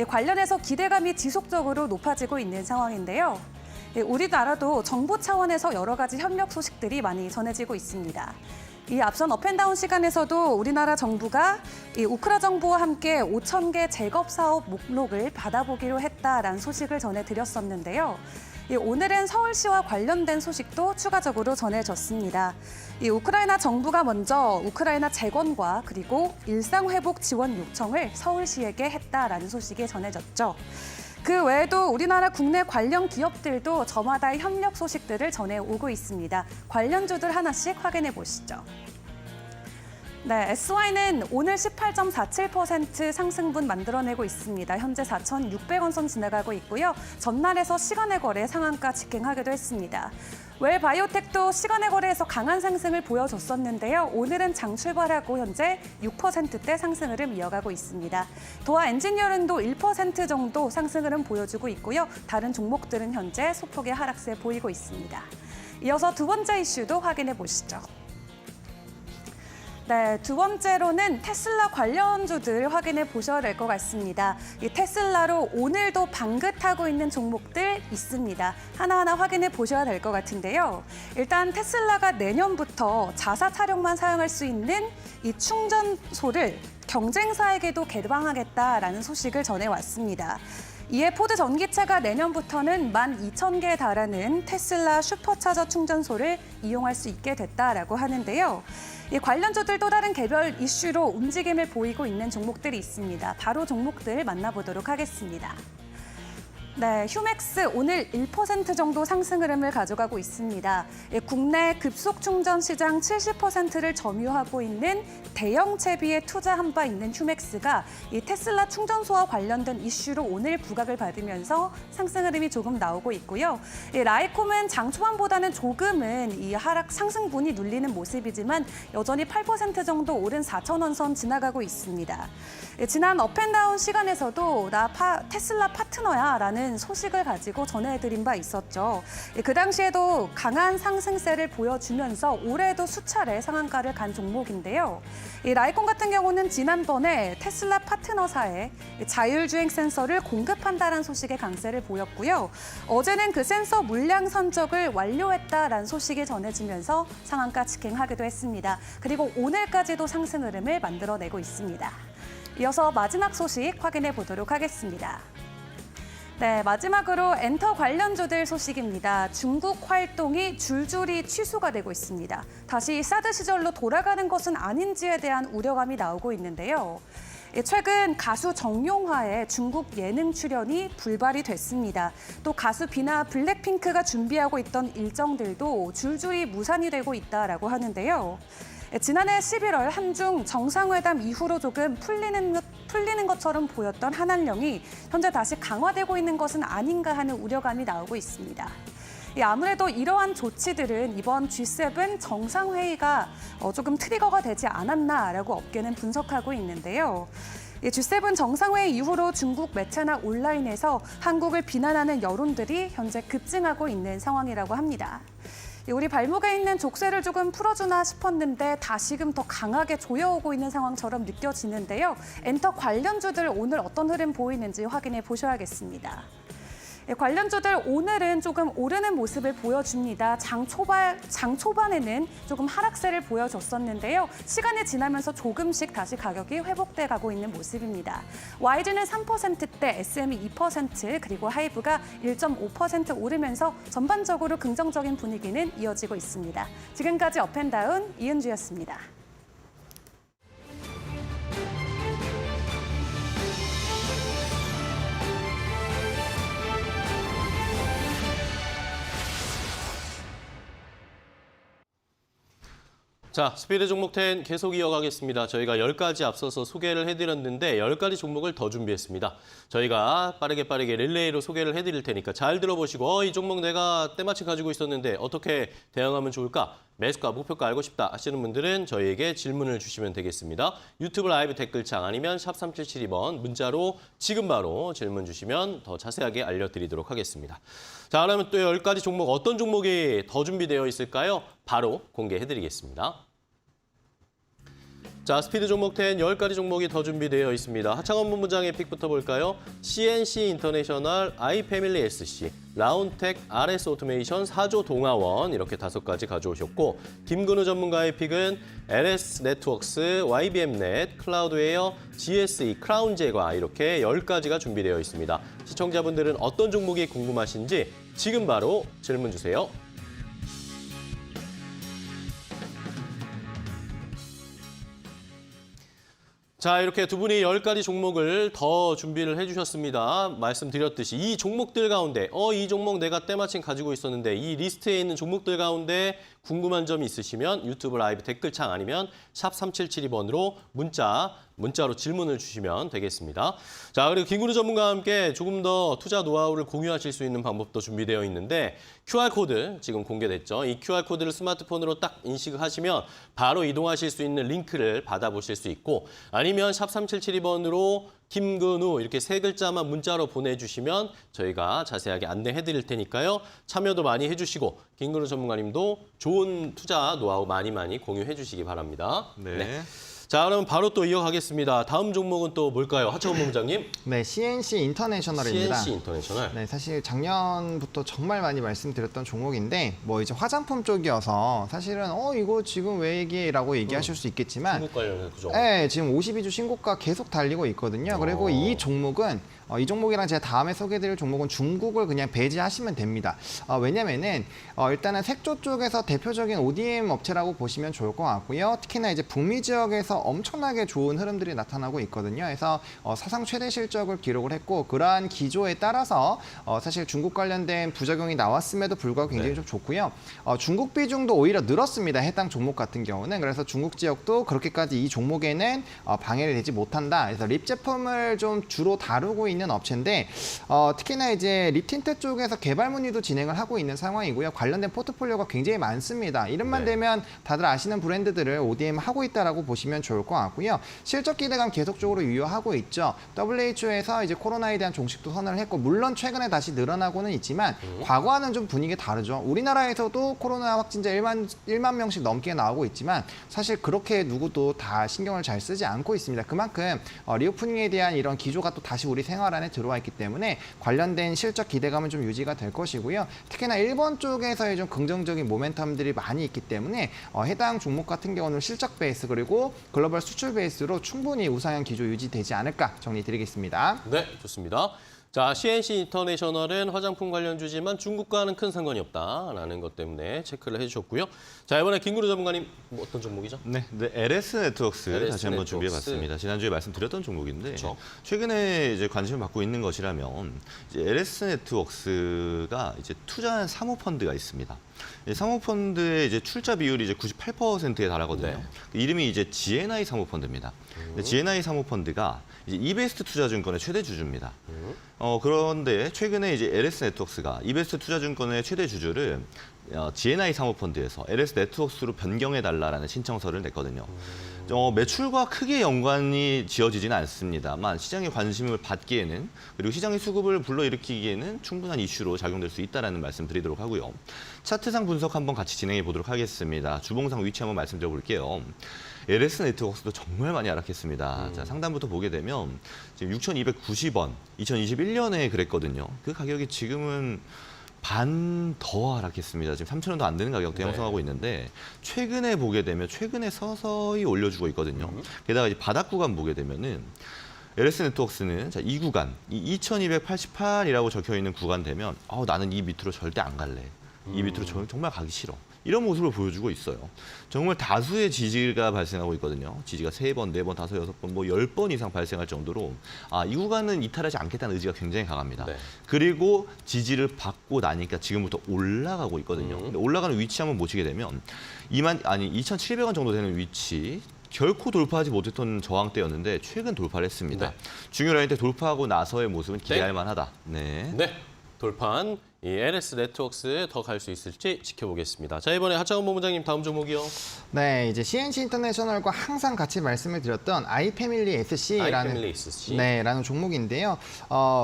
관련해서 기대감이 지속적으로 높아지고 있는 상황인데요. 우리나라도 정부 차원에서 여러 가지 협력 소식들이 많이 전해지고 있습니다. 이 앞선 업앤다운 시간에서도 우리나라 정부가 이 우크라 정부와 함께 5,000개 재건 사업 목록을 받아보기로 했다라는 소식을 전해드렸었는데요. 오늘은 서울시와 관련된 소식도 추가적으로 전해졌습니다. 이 우크라이나 정부가 먼저 우크라이나 재건과 그리고 일상회복 지원 요청을 서울시에게 했다라는 소식이 전해졌죠. 그 외에도 우리나라 국내 관련 기업들도 저마다의 협력 소식들을 전해오고 있습니다. 관련주들 하나씩 확인해 보시죠. 네, SY는 오늘 18.47% 상승분 만들어내고 있습니다. 현재 4,600원 선 지나가고 있고요. 전날에서 시간의 거래 상한가 직행하기도 했습니다. 웰바이오텍도 시간의 거래에서 강한 상승을 보여줬었는데요. 오늘은 장 출발하고 현재 6%대 상승 흐름 이어가고 있습니다. 도화 엔지니어링도 1% 정도 상승 흐름 보여주고 있고요. 다른 종목들은 현재 소폭의 하락세 보이고 있습니다. 이어서 두 번째 이슈도 확인해 보시죠. 네, 두 번째로는 테슬라 관련주들 확인해 보셔야 될 것 같습니다. 이 테슬라로 오늘도 방긋하고 있는 종목들 있습니다. 하나하나 확인해 보셔야 될 것 같은데요. 일단 테슬라가 내년부터 자사 차량만 사용할 수 있는 이 충전소를 경쟁사에게도 개방하겠다라는 소식을 전해왔습니다. 이에 포드 전기차가 내년부터는 12,000개에 달하는 테슬라 슈퍼차저 충전소를 이용할 수 있게 됐다라고 하는데요. 이 관련주들 또 다른 개별 이슈로 움직임을 보이고 있는 종목들이 있습니다. 바로 종목들 만나보도록 하겠습니다. 네, 휴맥스 오늘 1% 정도 상승 흐름을 가져가고 있습니다. 국내 급속 충전 시장 70%를 점유하고 있는 대형 채비에 투자한 바 있는 휴맥스가 이 테슬라 충전소와 관련된 이슈로 오늘 부각을 받으면서 상승 흐름이 조금 나오고 있고요. 라이콤은 장 초반보다는 조금은 이 하락 상승분이 눌리는 모습이지만 여전히 8% 정도 오른 4,000원 선 지나가고 있습니다. 지난 업앤다운 시간에서도 나 테슬라 파트너야 라는 소식을 가지고 전해드린 바 있었죠. 그 당시에도 강한 상승세를 보여주면서 올해도 수차례 상한가를 간 종목인데요. 이 라이콘 같은 경우는 지난번에 테슬라 파트너사에 자율주행 센서를 공급한다는 소식의 강세를 보였고요. 어제는 그 센서 물량 선적을 완료했다라는 소식이 전해지면서 상한가 직행하기도 했습니다. 그리고 오늘까지도 상승 흐름을 만들어내고 있습니다. 이어서 마지막 소식 확인해 보도록 하겠습니다. 네, 마지막으로 엔터 관련주들 소식입니다. 중국 활동이 줄줄이 취소가 되고 있습니다. 다시 사드 시절로 돌아가는 것은 아닌지에 대한 우려감이 나오고 있는데요. 최근 가수 정용화의 중국 예능 출연이 불발이 됐습니다. 또 가수 비나 블랙핑크가 준비하고 있던 일정들도 줄줄이 무산이 되고 있다라고 하는데요. 지난해 11월 한중 정상회담 이후로 조금 풀리는 것처럼 보였던 한한령이 현재 다시 강화되고 있는 것은 아닌가 하는 우려감이 나오고 있습니다. 아무래도 이러한 조치들은 이번 G7 정상회의가 조금 트리거가 되지 않았나라고 업계는 분석하고 있는데요. G7 정상회의 이후로 중국 매체나 온라인에서 한국을 비난하는 여론들이 현재 급증하고 있는 상황이라고 합니다. 우리 발목에 있는 족쇄를 조금 풀어주나 싶었는데 다시금 더 강하게 조여오고 있는 상황처럼 느껴지는데요. 엔터 관련주들 오늘 어떤 흐름 보이는지 확인해 보셔야겠습니다. 관련주들 오늘은 조금 오르는 모습을 보여줍니다. 장 초반에는 조금 하락세를 보여줬었는데요. 시간이 지나면서 조금씩 다시 가격이 회복돼 가고 있는 모습입니다. YG는 3%대, SM이 2%, 그리고 하이브가 1.5% 오르면서 전반적으로 긍정적인 분위기는 이어지고 있습니다. 지금까지 업앤다운 이은주였습니다. 자, 스피드 종목 10 계속 이어가겠습니다. 저희가 10가지 앞서서 소개를 해드렸는데 10가지 종목을 더 준비했습니다. 저희가 빠르게 릴레이로 소개를 해드릴 테니까 잘 들어보시고 이 종목 내가 때마침 가지고 있었는데 어떻게 대응하면 좋을까? 매수가, 목표가 알고 싶다 하시는 분들은 저희에게 질문을 주시면 되겠습니다. 유튜브 라이브 댓글창 아니면 샵 3772번 문자로 지금 바로 질문 주시면 더 자세하게 알려드리도록 하겠습니다. 자, 그러면 또 10가지 종목 어떤 종목이 더 준비되어 있을까요? 바로 공개해드리겠습니다. 자, 스피드 종목 10 10가지 종목이 더 준비되어 있습니다. 하창원 본부장의 픽부터 볼까요? CNC 인터내셔널, 아이패밀리 SC, 라운텍, RS 오토메이션, 4조 동아원 이렇게 5가지 가져오셨고 김근우 전문가의 픽은 LS 네트워크스, YBM넷, 클라우드웨어, GSE, 크라운 제과 이렇게 10가지가 준비되어 있습니다. 시청자분들은 어떤 종목이 궁금하신지 지금 바로 질문 주세요. 자, 이렇게 두 분이 10가지 종목을 더 준비를 해주셨습니다. 말씀드렸듯이 이 종목들 가운데 이 종목 내가 때마침 가지고 있었는데 이 리스트에 있는 종목들 가운데 궁금한 점이 있으시면 유튜브 라이브 댓글창 아니면 샵 3772번으로 문자로 질문을 주시면 되겠습니다. 자, 그리고 김근우 전문가와 함께 조금 더 투자 노하우를 공유하실 수 있는 방법도 준비되어 있는데 QR코드 지금 공개됐죠. 이 QR코드를 스마트폰으로 딱 인식을 하시면 바로 이동하실 수 있는 링크를 받아보실 수 있고 아니면 샵 3772번으로 김근우 이렇게 3글자만 문자로 보내주시면 저희가 자세하게 안내해드릴 테니까요. 참여도 많이 해주시고 김근우 전문가님도 좋은 투자 노하우 많이 공유해 주시기 바랍니다. 네. 자, 그럼 바로 또 이어가겠습니다. 다음 종목은 또 뭘까요? 하창원 본부장님. 네, CNC 인터내셔널입니다. CNC 인터내셔널. 네, 사실 작년부터 정말 많이 말씀드렸던 종목인데 뭐 이제 화장품 쪽이어서 사실은 이거 지금 왜 얘기해라고 얘기하실 수 있겠지만 중국 관련해서 그죠? 네, 지금 52주 신고가 계속 달리고 있거든요. 그리고 이 종목은 이 종목이랑 제가 다음에 소개해드릴 종목은 중국을 그냥 배제하시면 됩니다. 왜냐면은 일단은 색조 쪽에서 대표적인 ODM 업체라고 보시면 좋을 것 같고요. 특히나 이제 북미 지역에서 엄청나게 좋은 흐름들이 나타나고 있거든요. 그래서 사상 최대 실적을 기록을 했고 그러한 기조에 따라서 사실 중국 관련된 부작용이 나왔음에도 불구하고 굉장히 좀 좋고요. 중국 비중도 오히려 늘었습니다. 해당 종목 같은 경우는. 그래서 중국 지역도 그렇게까지 이 종목에는 방해를 되지 못한다. 그래서 립 제품을 좀 주로 다루고 있는 업체인데 특히나 이제 립 틴트 쪽에서 개발 문의도 진행을 하고 있는 상황이고요. 관련된 포트폴리오가 굉장히 많습니다. 이름만 되면 다들 아시는 브랜드들을 ODM 하고 있다라고 보시면 좋을 것 같고요. 실적 기대감 계속적으로 유효하고 있죠. WHO에서 이제 코로나에 대한 종식도 선언을 했고 물론 최근에 다시 늘어나고는 있지만 과거와는 좀 분위기 다르죠. 우리나라에서도 코로나 확진자 1만 명씩 넘게 나오고 있지만 사실 그렇게 누구도 다 신경을 잘 쓰지 않고 있습니다. 그만큼 리오프닝에 대한 이런 기조가 또 다시 우리 생활 안에 들어와 있기 때문에 관련된 실적 기대감은 좀 유지가 될 것이고요. 특히나 일본 쪽에서의 좀 긍정적인 모멘텀들이 많이 있기 때문에 해당 종목 같은 경우는 실적 베이스 그리고 글로벌 수출 베이스로 충분히 우상향 기조 유지되지 않을까 정리드리겠습니다. 네, 좋습니다. 자, CNC 인터내셔널은 화장품 관련주지만 중국과는 큰 상관이 없다라는 것 때문에 체크를 해주셨고요. 자, 이번에 김근우 전문가님 어떤 종목이죠? 네, LS 네트워크스 LS 다시 한번 네트워크스. 준비해봤습니다. 지난주에 말씀드렸던 종목인데 그렇죠. 최근에 이제 관심을 받고 있는 것이라면 이제 LS 네트워크스가 이제 투자한 사모펀드가 있습니다. 이 사모펀드의 이제 출자 비율이 이제 98%에 달하거든요. 네. 이름이 이제 GNI 사모펀드입니다. GNI 사모펀드가 이제 이베스트 투자증권의 최대 주주입니다. 그런데 최근에 이제 LS 네트워크스가 이베스트 투자증권의 최대 주주를 GNI 사모펀드에서 LS 네트워크스로 변경해달라는 신청서를 냈거든요. 매출과 크게 연관이 지어지지는 않습니다만 시장의 관심을 받기에는 그리고 시장의 수급을 불러일으키기에는 충분한 이슈로 작용될 수 있다는 말씀 드리도록 하고요. 차트상 분석 한번 같이 진행해 보도록 하겠습니다. 주봉상 위치 한번 말씀드려 볼게요. LS 네트워크스도 정말 많이 하락했습니다. 자, 상단부터 보게 되면 지금 6,290원, 2021년에 그랬거든요. 그 가격이 지금은 반 더 하락했습니다. 지금 3,000원도 안 되는 가격대 형성하고 있는데 최근에 보게 되면 최근에 서서히 올려주고 있거든요. 게다가 이제 바닥 구간 보게 되면은 LS 네트워크스는 자, 이 구간, 이 2,288이라고 적혀 있는 구간 되면 나는 이 밑으로 절대 안 갈래. 이 밑으로 정말 가기 싫어. 이런 모습을 보여주고 있어요. 정말 다수의 지지가 발생하고 있거든요. 지지가 3번, 4번, 5, 6번, 뭐 10번 이상 발생할 정도로 이 구간은 이탈하지 않겠다는 의지가 굉장히 강합니다. 네. 그리고 지지를 받고 나니까 지금부터 올라가고 있거든요. 근데 올라가는 위치 한번 보시게 되면 2,700원 정도 되는 위치 결코 돌파하지 못했던 저항대였는데 최근 돌파를 했습니다. 네. 중요 라인 때 돌파하고 나서의 모습은 기대할 네. 만하다. 네. 네, 돌파한 이 LS 네트워크스 더 갈 수 있을지 지켜보겠습니다. 자, 이번에 하창원 본부장님 다음 종목이요. 네, 이제 CNC 인터내셔널과 항상 같이 말씀을 드렸던 아이패밀리 SC라는 아이패밀리 SC. 네, 라는 종목인데요.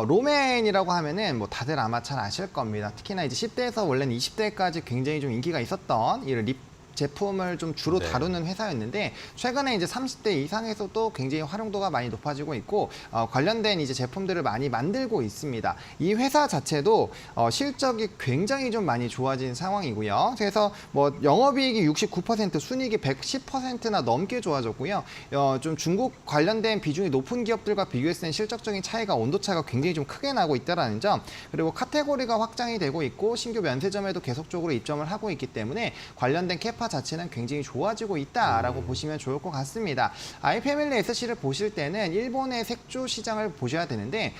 로맨이라고 하면은 뭐 다들 아마 잘 아실 겁니다. 특히나 이제 10대에서 원래는 20대까지 굉장히 좀 인기가 있었던 이 립 제품을 좀 주로 네. 다루는 회사였는데 최근에 이제 30대 이상에서도 굉장히 활용도가 많이 높아지고 있고 관련된 이제 제품들을 많이 만들고 있습니다. 이 회사 자체도 실적이 굉장히 좀 많이 좋아진 상황이고요. 그래서 뭐 영업이익이 69%, 순이익이 110%나 넘게 좋아졌고요. 좀 중국 관련된 비중이 높은 기업들과 비교했을 때 실적적인 차이가 온도 차가 굉장히 좀 크게 나고 있다는 점, 그리고 카테고리가 확장이 되고 있고 신규 면세점에도 계속적으로 입점을 하고 있기 때문에 관련된 캐파 자체는 굉장히 좋아지고 있다라고 보시면 좋을 것 같습니다. 아이패밀리 SC를 보실 때는 일본의 색조 시장을 보셔야 되는데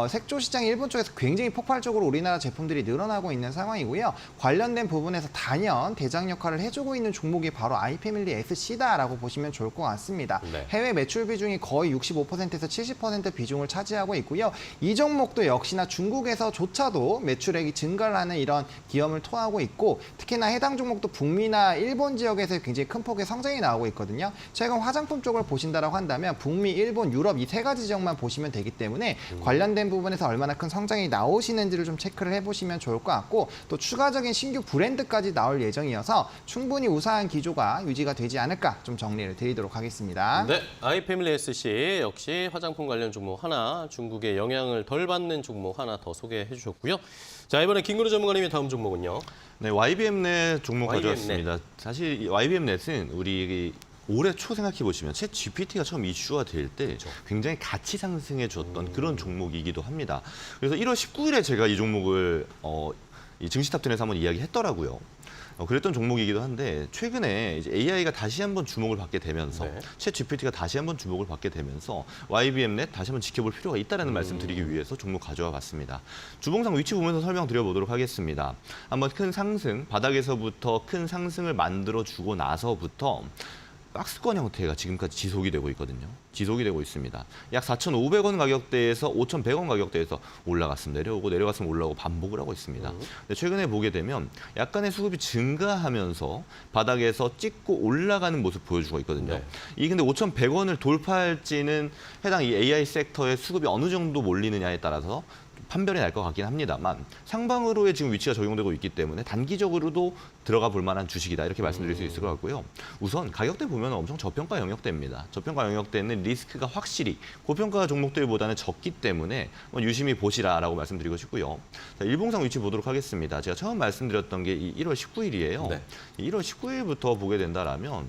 색조 시장 일본 쪽에서 굉장히 폭발적으로 우리나라 제품들이 늘어나고 있는 상황이고요. 관련된 부분에서 단연 대장 역할을 해주고 있는 종목이 바로 아이패밀리 SC다라고 보시면 좋을 것 같습니다. 네. 해외 매출 비중이 거의 65%에서 70% 비중을 차지하고 있고요. 이 종목도 역시나 중국에서조차도 매출액이 증가를 하는 이런 기염을 토하고 있고 특히나 해당 종목도 북미나 일본 지역에서 굉장히 큰 폭의 성장이 나오고 있거든요. 최근 화장품 쪽을 보신다라고 한다면 북미, 일본, 유럽 이 3가지 지역만 보시면 되기 때문에 관련된 부분에서 얼마나 큰 성장이 나오시는지를 좀 체크를 해보시면 좋을 것 같고 또 추가적인 신규 브랜드까지 나올 예정이어서 충분히 우수한 기조가 유지가 되지 않을까 좀 정리를 드리도록 하겠습니다. 네, 아이패밀리 SC 역시 화장품 관련 종목 하나, 중국의 영향을 덜 받는 종목 하나 더 소개해 주셨고요. 자, 이번에 김구루 전문가님의 다음 종목은요. 네, YBM넷 종목 YBM 가져왔습니다. 사실 이 YBM넷은 우리 올해 초 생각해 보시면 챗 GPT가 처음 이슈가 될 때 굉장히 가치 상승해 줬던 그런 종목이기도 합니다. 그래서 1월 19일에 제가 이 종목을 이 증시탑10에서 한번 이야기했더라고요. 그랬던 종목이기도 한데 최근에 이제 AI가 다시 한번 주목을 받게 되면서 네. 챗 GPT가 다시 한번 주목을 받게 되면서 YBM넷 다시 한번 지켜볼 필요가 있다는 말씀 드리기 위해서 종목 가져와 봤습니다. 주봉상 위치 보면서 설명드려 보도록 하겠습니다. 한번 큰 상승, 바닥에서부터 큰 상승을 만들어 주고 나서부터 박스권 형태가 지금까지 지속이 되고 있거든요. 지속이 되고 있습니다. 약 4,500원 가격대에서 5,100원 가격대에서 올라갔으면 내려오고 내려갔으면 올라오고 반복을 하고 있습니다. 근데 최근에 보게 되면 약간의 수급이 증가하면서 바닥에서 찍고 올라가는 모습 보여주고 있거든요. 네. 이 근데 5,100원을 돌파할지는 해당 이 AI 섹터의 수급이 어느 정도 몰리느냐에 따라서 판별이 날 것 같긴 합니다만 상방으로의 지금 위치가 적용되고 있기 때문에 단기적으로도 들어가 볼 만한 주식이다 이렇게 말씀드릴 수 있을 것 같고요. 우선 가격대 보면 엄청 저평가 영역대입니다. 저평가 영역대는 리스크가 확실히 고평가 종목들보다는 적기 때문에 유심히 보시라라고 말씀드리고 싶고요. 자, 일봉상 위치 보도록 하겠습니다. 제가 처음 말씀드렸던 게 이 1월 19일이에요. 네. 1월 19일부터 보게 된다라면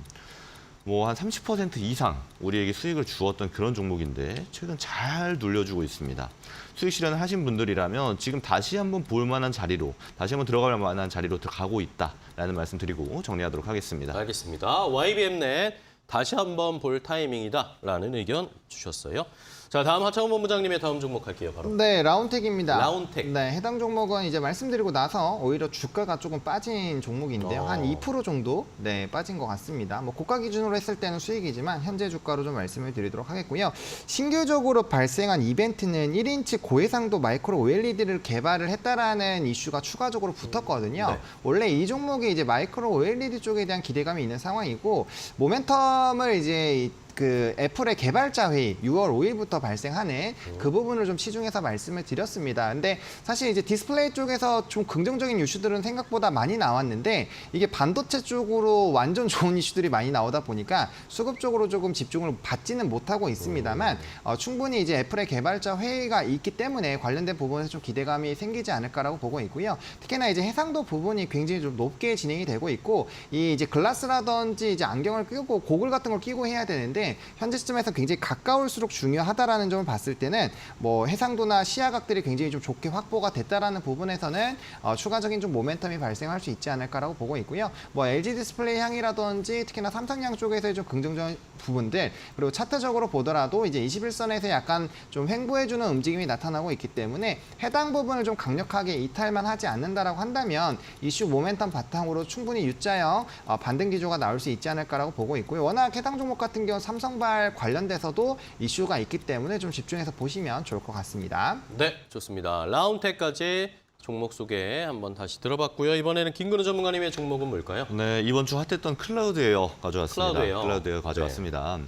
뭐 한 30% 이상 우리에게 수익을 주었던 그런 종목인데 최근 잘 눌려주고 있습니다. 수익 실현을 하신 분들이라면 지금 다시 한번 볼 만한 자리로, 다시 한번 들어갈 만한 자리로 들어가고 있다라는 말씀 드리고 정리하도록 하겠습니다. 알겠습니다. YBM넷 다시 한번 볼 타이밍이다라는 의견 주셨어요. 자, 다음 하창원 본부장님의 다음 종목 갈게요. 바로. 네, 라운텍입니다. 라운텍. 네, 해당 종목은 이제 말씀드리고 나서 오히려 주가가 조금 빠진 종목인데요. 한 2% 정도 빠진 것 같습니다. 뭐 고가 기준으로 했을 때는 수익이지만 현재 주가로 좀 말씀을 드리도록 하겠고요. 신규적으로 발생한 이벤트는 1인치 고해상도 마이크로 OLED를 개발을 했다라는 이슈가 추가적으로 붙었거든요. 네. 원래 이 종목이 이제 마이크로 OLED 쪽에 대한 기대감이 있는 상황이고 모멘텀을 이제 그 애플의 개발자 회의 6월 5일부터 발생하는 그 부분을 좀 치중해서 말씀을 드렸습니다. 근데 사실 이제 디스플레이 쪽에서 좀 긍정적인 이슈들은 생각보다 많이 나왔는데 이게 반도체 쪽으로 완전 좋은 이슈들이 많이 나오다 보니까 수급적으로 조금 집중을 받지는 못하고 있습니다만 충분히 이제 애플의 개발자 회의가 있기 때문에 관련된 부분에서 좀 기대감이 생기지 않을까라고 보고 있고요. 특히나 이제 해상도 부분이 굉장히 좀 높게 진행이 되고 있고 이 이제 글라스라든지 이제 안경을 끼고 고글 같은 걸 끼고 해야 되는데 있는데 현재 시점에서 굉장히 가까울수록 중요하다라는 점을 봤을 때는 뭐 해상도나 시야각들이 굉장히 좀 좋게 확보가 됐다라는 부분에서는 추가적인 좀 모멘텀이 발생할 수 있지 않을까라고 보고 있고요. 뭐 LG 디스플레이 향이라든지 특히나 삼성향 쪽에서의 좀 긍정적인 부분들 그리고 차트적으로 보더라도 이제 21선에서 약간 좀 횡보해주는 움직임이 나타나고 있기 때문에 해당 부분을 좀 강력하게 이탈만 하지 않는다라고 한다면 이슈 모멘텀 바탕으로 충분히 U자형 반등 기조가 나올 수 있지 않을까라고 보고 있고요. 워낙 해당 종목 같은 경우 삼성발 관련돼서도 이슈가 있기 때문에 좀 집중해서 보시면 좋을 것 같습니다. 네, 좋습니다. 라운드까지 종목 소개 한번 다시 들어봤고요. 이번에는 김근우 전문가님의 종목은 뭘까요? 네, 이번 주 핫했던 클라우드웨어 가져왔습니다. 클라우드웨어 가져왔습니다.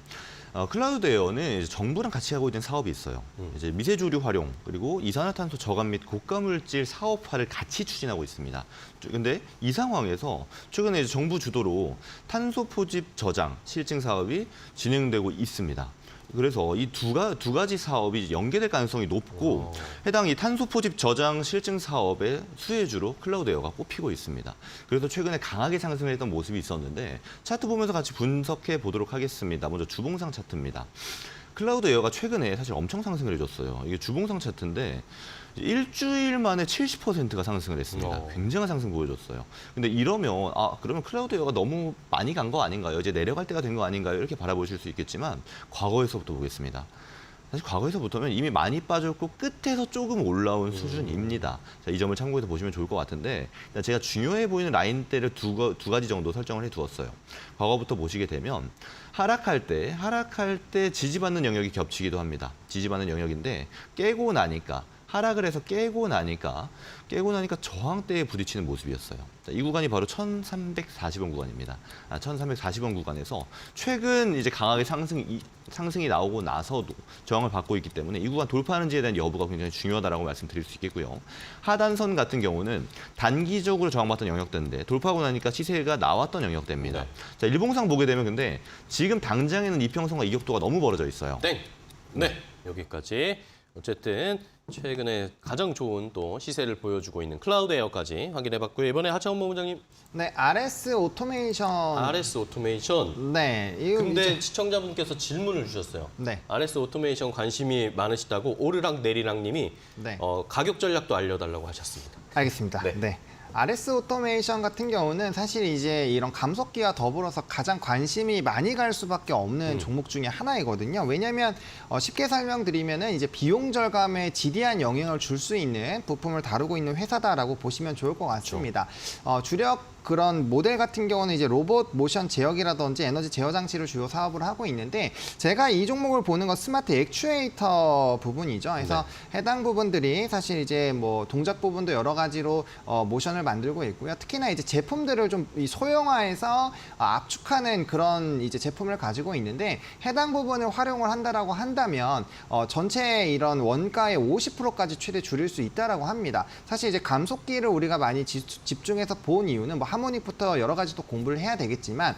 클라우드웨어는 이제 정부랑 같이 하고 있는 사업이 있어요. 이제 미세조류 활용 그리고 이산화탄소 저감 및 고가물질 사업화를 같이 추진하고 있습니다. 근데 이 상황에서 최근에 이제 정부 주도로 탄소 포집 저장 실증 사업이 진행되고 있습니다. 그래서 이 두 가지 사업이 연계될 가능성이 높고 해당 이 탄소 포집 저장 실증 사업의 수혜주로 클라우드웨어가 꼽히고 있습니다. 그래서 최근에 강하게 상승을 했던 모습이 있었는데 차트 보면서 같이 분석해 보도록 하겠습니다. 먼저 주봉상 차트입니다. 클라우드웨어가 최근에 사실 엄청 상승을 해줬어요. 이게 주봉상 차트인데 일주일 만에 70%가 상승을 했습니다. 굉장한 상승 보여줬어요. 근데 이러면 그러면 클라우드웨어가 너무 많이 간 거 아닌가요? 이제 내려갈 때가 된 거 아닌가요? 이렇게 바라보실 수 있겠지만 과거에서부터 보겠습니다. 사실 과거에서부터면 이미 많이 빠졌고 끝에서 조금 올라온 수준입니다. 자, 이 점을 참고해서 보시면 좋을 것 같은데 제가 중요해 보이는 라인대를 두 가지 정도 설정을 해두었어요. 과거부터 보시게 되면 하락할 때 지지받는 영역이 겹치기도 합니다. 지지받는 영역인데 깨고 나니까 하락을 해서 깨고 나니까 저항대에 부딪히는 모습이었어요. 이 구간이 바로 1340원 구간입니다. 1340원 구간에서 최근 이제 강하게 상승이 나오고 나서도 저항을 받고 있기 때문에 이 구간 돌파하는지에 대한 여부가 굉장히 중요하다고 말씀드릴 수 있겠고요. 하단선 같은 경우는 단기적으로 저항받던 영역대인데 돌파하고 나니까 시세가 나왔던 영역대입니다. 네. 자, 일봉상 보게 되면 근데 지금 당장에는 이평선과 이격도가 너무 벌어져 있어요. 땡! 네, 여기까지. 어쨌든 최근에 가장 좋은 또 시세를 보여주고 있는 클라우드웨어까지 확인해봤고요. 이번에 하창원 본부장님. 네, RS 오토메이션. RS 오토메이션. 네, 이거 근데 이제- 시청자분께서 질문을 주셨어요. 네. RS 오토메이션 관심이 많으시다고 오르락 내리락 님이 네. 가격 전략도 알려달라고 하셨습니다. 알겠습니다. 네. 네. RS 오토메이션 같은 경우는 사실 이제 이런 감속기와 더불어서 가장 관심이 많이 갈 수밖에 없는 종목 중에 하나이거든요. 왜냐하면 쉽게 설명드리면은 이제 비용 절감에 지대한 영향을 줄 수 있는 부품을 다루고 있는 회사다라고 보시면 좋을 것 같습니다. 주력 그런 모델 같은 경우는 이제 로봇 모션 제어기라든지 에너지 제어 장치를 주요 사업을 하고 있는데 제가 이 종목을 보는 건 스마트 액추에이터 부분이죠. 그래서 해당 부분들이 사실 이제 뭐 동작 부분도 여러 가지로 모션을 만들고 있고요. 특히나 이제 제품들을 좀 소형화해서 압축하는 그런 이제 제품을 가지고 있는데 해당 부분을 활용을 한다라고 한다면 전체 이런 원가의 50%까지 최대 줄일 수 있다라고 합니다. 사실 이제 감속기를 우리가 많이 집중해서 본 이유는 뭐 하모닉부터 여러 가지 또 공부를 해야 되겠지만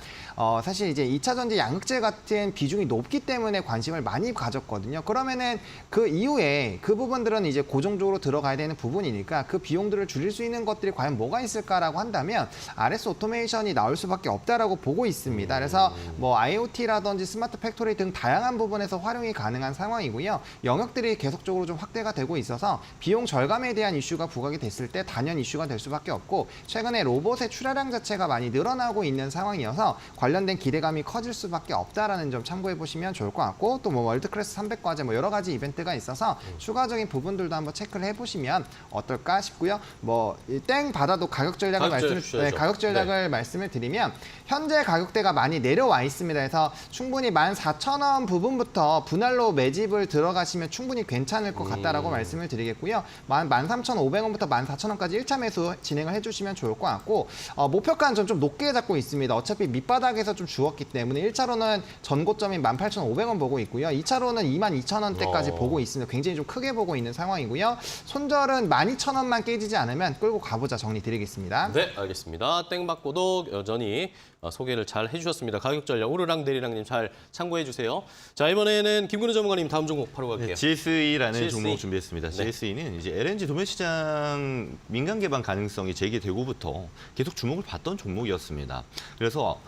사실 이제 2차 전지 양극재 같은 비중이 높기 때문에 관심을 많이 가졌거든요. 그러면은 그 이후에 그 부분들은 이제 고정적으로 들어가야 되는 부분이니까 그 비용들을 줄일 수 있는 것들이 과연 뭐가 있을까라고 한다면 RS 오토메이션이 나올 수밖에 없다라고 보고 있습니다. 그래서 뭐 IoT라든지 스마트 팩토리 등 다양한 부분에서 활용이 가능한 상황이고요. 영역들이 계속적으로 좀 확대가 되고 있어서 비용 절감에 대한 이슈가 부각이 됐을 때 단연 이슈가 될 수밖에 없고 최근에 로봇의 출하량 자체가 많이 늘어나고 있는 상황이어서 관련된 기대감이 커질 수밖에 없다라는 점 참고해 보시면 좋을 것 같고 또 뭐 월드클래스 300과제 뭐 여러 가지 이벤트가 있어서 추가적인 부분들도 한번 체크를 해보시면 어떨까 싶고요. 뭐 땡 받아도 가격 전략을 가격 전략을 말씀을 드리면 현재 가격대가 많이 내려와 있습니다. 그래서 충분히 14,000원 부분부터 분할로 매집을 들어가시면 충분히 괜찮을 것 같다라고 말씀을 드리겠고요. 13,500원부터 14,000원까지 1차 매수 진행을 해주시면 좋을 것 같고 목표가는 좀 높게 잡고 있습니다. 어차피 밑바닥에서 좀 주었기 때문에 1차로는 전고점인 18,500원 보고 있고요. 2차로는 22,000원대까지 보고 있습니다. 굉장히 좀 크게 보고 있는 상황이고요. 손절은 12,000원만 깨지지 않으면 끌고 가보자 정리 드리겠습니다. 네, 알겠습니다. 땡 받고도 여전히 소개를 잘 해주셨습니다. 가격 전략 오르락내리락님 잘 참고해 주세요. 자, 이번에는 김근우 전문가님 다음 종목 바로 갈게요. 네, GSE라는 GSE. 종목 준비했습니다. 네. GSE는 이제 LNG 도매 시장 민간 개방 가능성이 제기되고부터 계속 주목을 받던 종목이었습니다. 그래서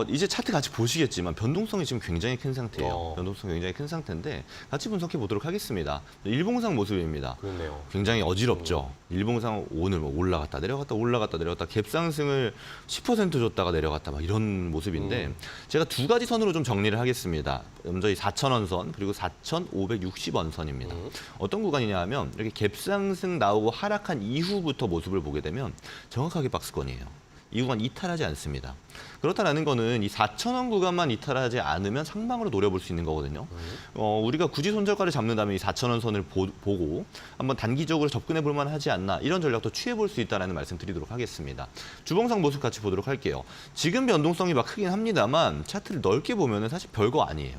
이제 차트 같이 보시겠지만 변동성이 지금 굉장히 큰 상태예요. 변동성이 굉장히 큰 상태인데 같이 분석해 보도록 하겠습니다. 일봉상 모습입니다. 그렇네요. 굉장히 어지럽죠. 일봉상 오늘 뭐 올라갔다 내려갔다 올라갔다 내려갔다 갭상승을 10% 줬다가 내려갔다 막 이런 모습인데 제가 두 가지 선으로 좀 정리를 하겠습니다. 먼저 이 4,000원 선 그리고 4,560원 선입니다. 어떤 구간이냐 하면 이렇게 갭상승 나오고 하락한 이후부터 모습을 보게 되면 정확하게 박스권이에요. 이 구간 이탈하지 않습니다. 그렇다는 거는 이 4,000원 구간만 이탈하지 않으면 상방으로 노려볼 수 있는 거거든요. 우리가 굳이 손절가를 잡는다면 이 4,000원 선을 보고 한번 단기적으로 접근해 볼 만하지 않나 이런 전략도 취해 볼 수 있다는 말씀 드리도록 하겠습니다. 주봉상 모습 같이 보도록 할게요. 지금 변동성이 막 크긴 합니다만 차트를 넓게 보면 사실 별거 아니에요.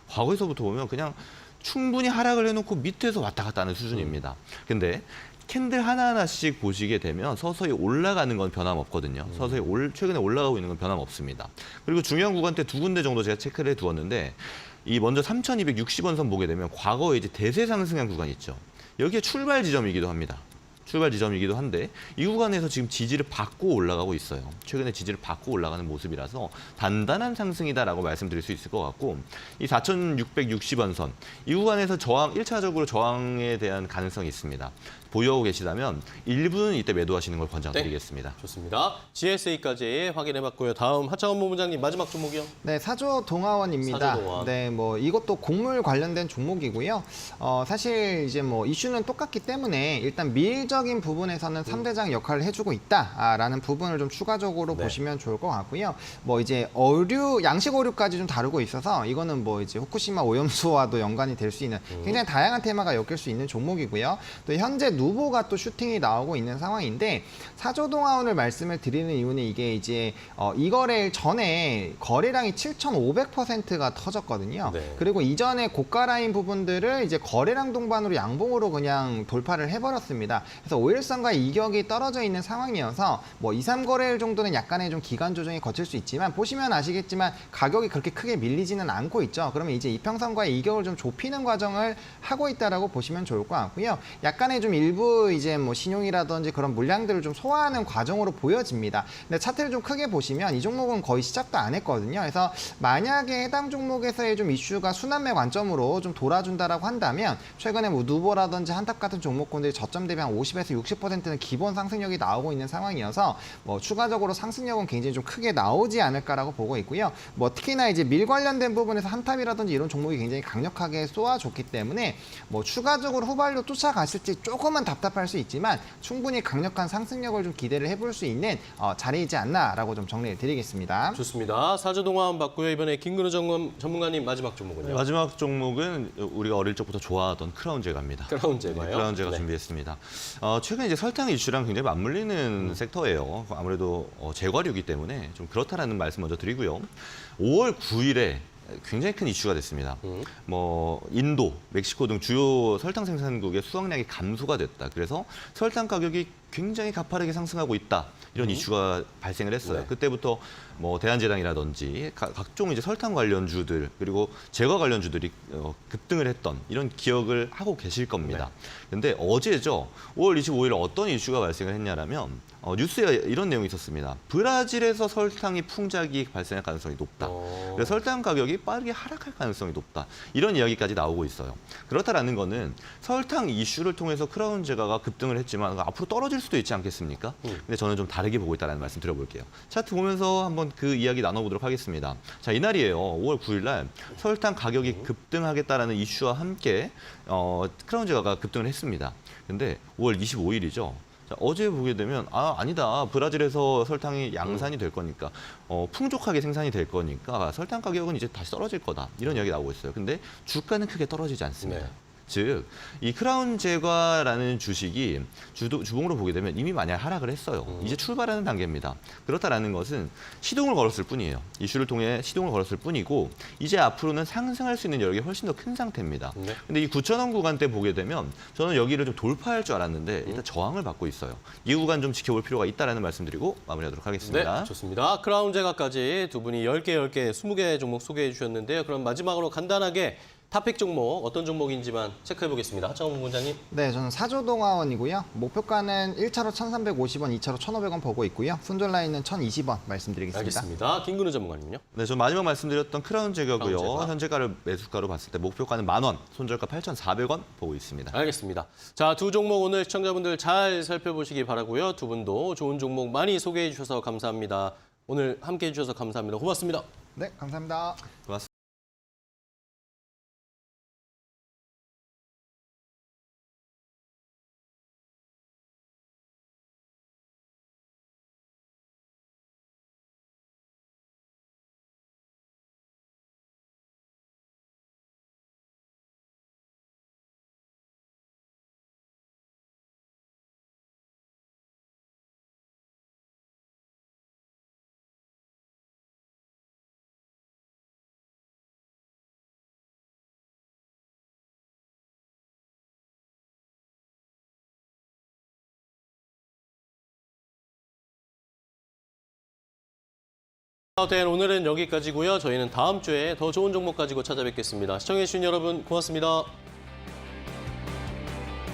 과거에서부터 보면 그냥 충분히 하락을 해놓고 밑에서 왔다 갔다 하는 수준입니다. 근데 캔들 하나하나씩 보시게 되면 서서히 올라가는 건 변함없거든요. 서서히 최근에 올라가고 있는 건 변함없습니다. 그리고 중요한 구간대 두 군데 정도 제가 체크를 해두었는데 이 먼저 3,260원 선 보게 되면 과거에 이제 대세 상승한 구간 있죠. 여기에 출발 지점이기도 합니다. 출발 지점이기도 한데 이 구간에서 지금 지지를 받고 올라가고 있어요. 최근에 지지를 받고 올라가는 모습이라서 단단한 상승이다라고 말씀드릴 수 있을 것 같고 이 4,660원 선, 이 구간에서 저항, 1차적으로 저항에 대한 가능성이 있습니다. 보유하고 계시다면 일부는 이때 매도하시는 걸 권장드리겠습니다. 좋습니다. GSE까지 확인해봤고요. 다음 하창원 본부장님 마지막 종목이요. 네, 사조동화원입니다. 사조동화. 네, 뭐 이것도 곡물 관련된 종목이고요. 사실 이제 뭐 이슈는 똑같기 때문에 일단 밀적인 부분에서는 3대장 역할을 해주고 있다라는 부분을 좀 추가적으로 네. 보시면 좋을 것 같고요. 뭐 이제 어류, 양식 어류까지 좀 다루고 있어서 이거는 뭐 이제 후쿠시마 오염수와도 연관이 될 수 있는 굉장히 다양한 테마가 엮일 수 있는 종목이고요. 또 현재 누보가 또 슈팅이 나오고 있는 상황인데 사조동화원을 말씀을 드리는 이유는 이게 이제 이 거래일 전에 거래량이 7,500%가 터졌거든요. 네. 그리고 이전에 고가 라인 부분들을 이제 거래량 동반으로 양봉으로 그냥 돌파를 해버렸습니다. 그래서 5일선과 이격이 떨어져 있는 상황이어서 뭐 2, 3거래일 정도는 약간의 좀 기간 조정이 거칠 수 있지만 보시면 아시겠지만 가격이 그렇게 크게 밀리지는 않고 있죠. 그러면 이제 이평선과의 이격을 좀 좁히는 과정을 하고 있다라고 보시면 좋을 것 같고요. 약간의 좀 일부 이제 뭐 신용이라든지 그런 물량들을 좀 소화하는 과정으로 보여집니다. 근데 차트를 좀 크게 보시면 이 종목은 거의 시작도 안 했거든요. 그래서 만약에 해당 종목에서의 좀 이슈가 순환매 관점으로 좀 돌아준다라고 한다면 최근에 뭐 누보라든지 한탑 같은 종목군들이 저점 대비 한 50에서 60%는 기본 상승력이 나오고 있는 상황이어서 뭐 추가적으로 상승력은 굉장히 좀 크게 나오지 않을까라고 보고 있고요. 뭐 특히나 이제 밀 관련된 부분에서 한탑이라든지 이런 종목이 굉장히 강력하게 쏘아줬기 때문에 뭐 추가적으로 후발로 쫓아갔을지 조금은 답답할 수 있지만 충분히 강력한 상승력을 좀 기대를 해볼 수 있는 자리이지 않나라고 좀 정리를 드리겠습니다. 좋습니다. 사조동화원 봤고요. 이번에 김근우 전문가님 마지막 종목은요. 마지막 종목은 우리가 어릴 적부터 좋아하던 크라운 제과입니다. 크라운 제과요? 네, 크라운 제과 네. 준비했습니다. 최근 이제 설탕 이슈랑 굉장히 맞물리는 섹터예요. 아무래도 제과류이기 때문에 좀 그렇다라는 말씀 먼저 드리고요. 5월 9일에 굉장히 큰 이슈가 됐습니다. 뭐 인도, 멕시코 등 주요 설탕 생산국의 수확량이 감소가 됐다. 그래서 설탕 가격이 굉장히 가파르게 상승하고 있다. 이런 이슈가 발생을 했어요. 네. 그때부터 뭐 대한제당이라든지 각종 이제 설탕 관련주들 그리고 제과 관련주들이 급등을 했던 이런 기억을 하고 계실 겁니다. 근데 어제죠. 5월 25일 어떤 이슈가 발생을 했냐라면 뉴스에 이런 내용이 있었습니다. 브라질에서 설탕이 풍작이 발생할 가능성이 높다. 그래서 설탕 가격이 빠르게 하락할 가능성이 높다. 이런 이야기까지 나오고 있어요. 그렇다라는 거는 설탕 이슈를 통해서 크라운 제과가 급등을 했지만 앞으로 떨어질 수도 있지 않겠습니까? 근데 저는 좀 다르게 보고 있다는 말씀 드려볼게요. 차트 보면서 한번 그 이야기 나눠보도록 하겠습니다. 자, 이날이에요. 5월 9일 날 설탕 가격이 급등하겠다라는 이슈와 함께 크라운 제과가 급등을 했습니다. 근데 5월 25일이죠. 자, 어제 보게 되면 아니다. 브라질에서 설탕이 양산이 될 거니까 풍족하게 생산이 될 거니까 설탕 가격은 이제 다시 떨어질 거다. 이런 이야기 나오고 있어요. 근데 주가는 크게 떨어지지 않습니다. 네. 즉, 이 크라운 제과라는 주식이 주봉으로 보게 되면 이미 많이 하락을 했어요. 이제 출발하는 단계입니다. 그렇다라는 것은 시동을 걸었을 뿐이에요. 이슈를 통해 시동을 걸었을 뿐이고 이제 앞으로는 상승할 수 있는 여력이 훨씬 더 큰 상태입니다. 네. 근데 이 9,000원 구간대 보게 되면 저는 여기를 좀 돌파할 줄 알았는데 일단 저항을 받고 있어요. 이 구간 좀 지켜볼 필요가 있다라는 말씀드리고 마무리하도록 하겠습니다. 네, 좋습니다. 크라운 제과까지 두 분이 10개, 20개 종목 소개해 주셨는데요. 그럼 마지막으로 간단하게 탑픽 종목 어떤 종목인지만 체크해 보겠습니다. 하창원 본부장님. 네, 저는 사조동화원이고요. 목표가는 1차로 1,350원, 2차로 1,500원 보고 있고요. 손절 라인은 1,020원 말씀드리겠습니다. 알겠습니다. 김근우 전문가님요. 네, 저 마지막 말씀드렸던 크라운 제과고요. 크라운 제과. 현재가를 매수가로 봤을 때 목표가는 10,000원, 손절가 8,400원 보고 있습니다. 알겠습니다. 자, 두 종목 오늘 시청자분들 잘 살펴보시기 바라고요. 두 분도 좋은 종목 많이 소개해 주셔서 감사합니다. 오늘 함께해 주셔서 감사합니다. 고맙습니다. 네, 감사합니다. 고맙습니다. 오늘은 여기까지고요. 저희는 다음 주에 더 좋은 종목 가지고 찾아뵙겠습니다. 시청해주신 여러분 고맙습니다.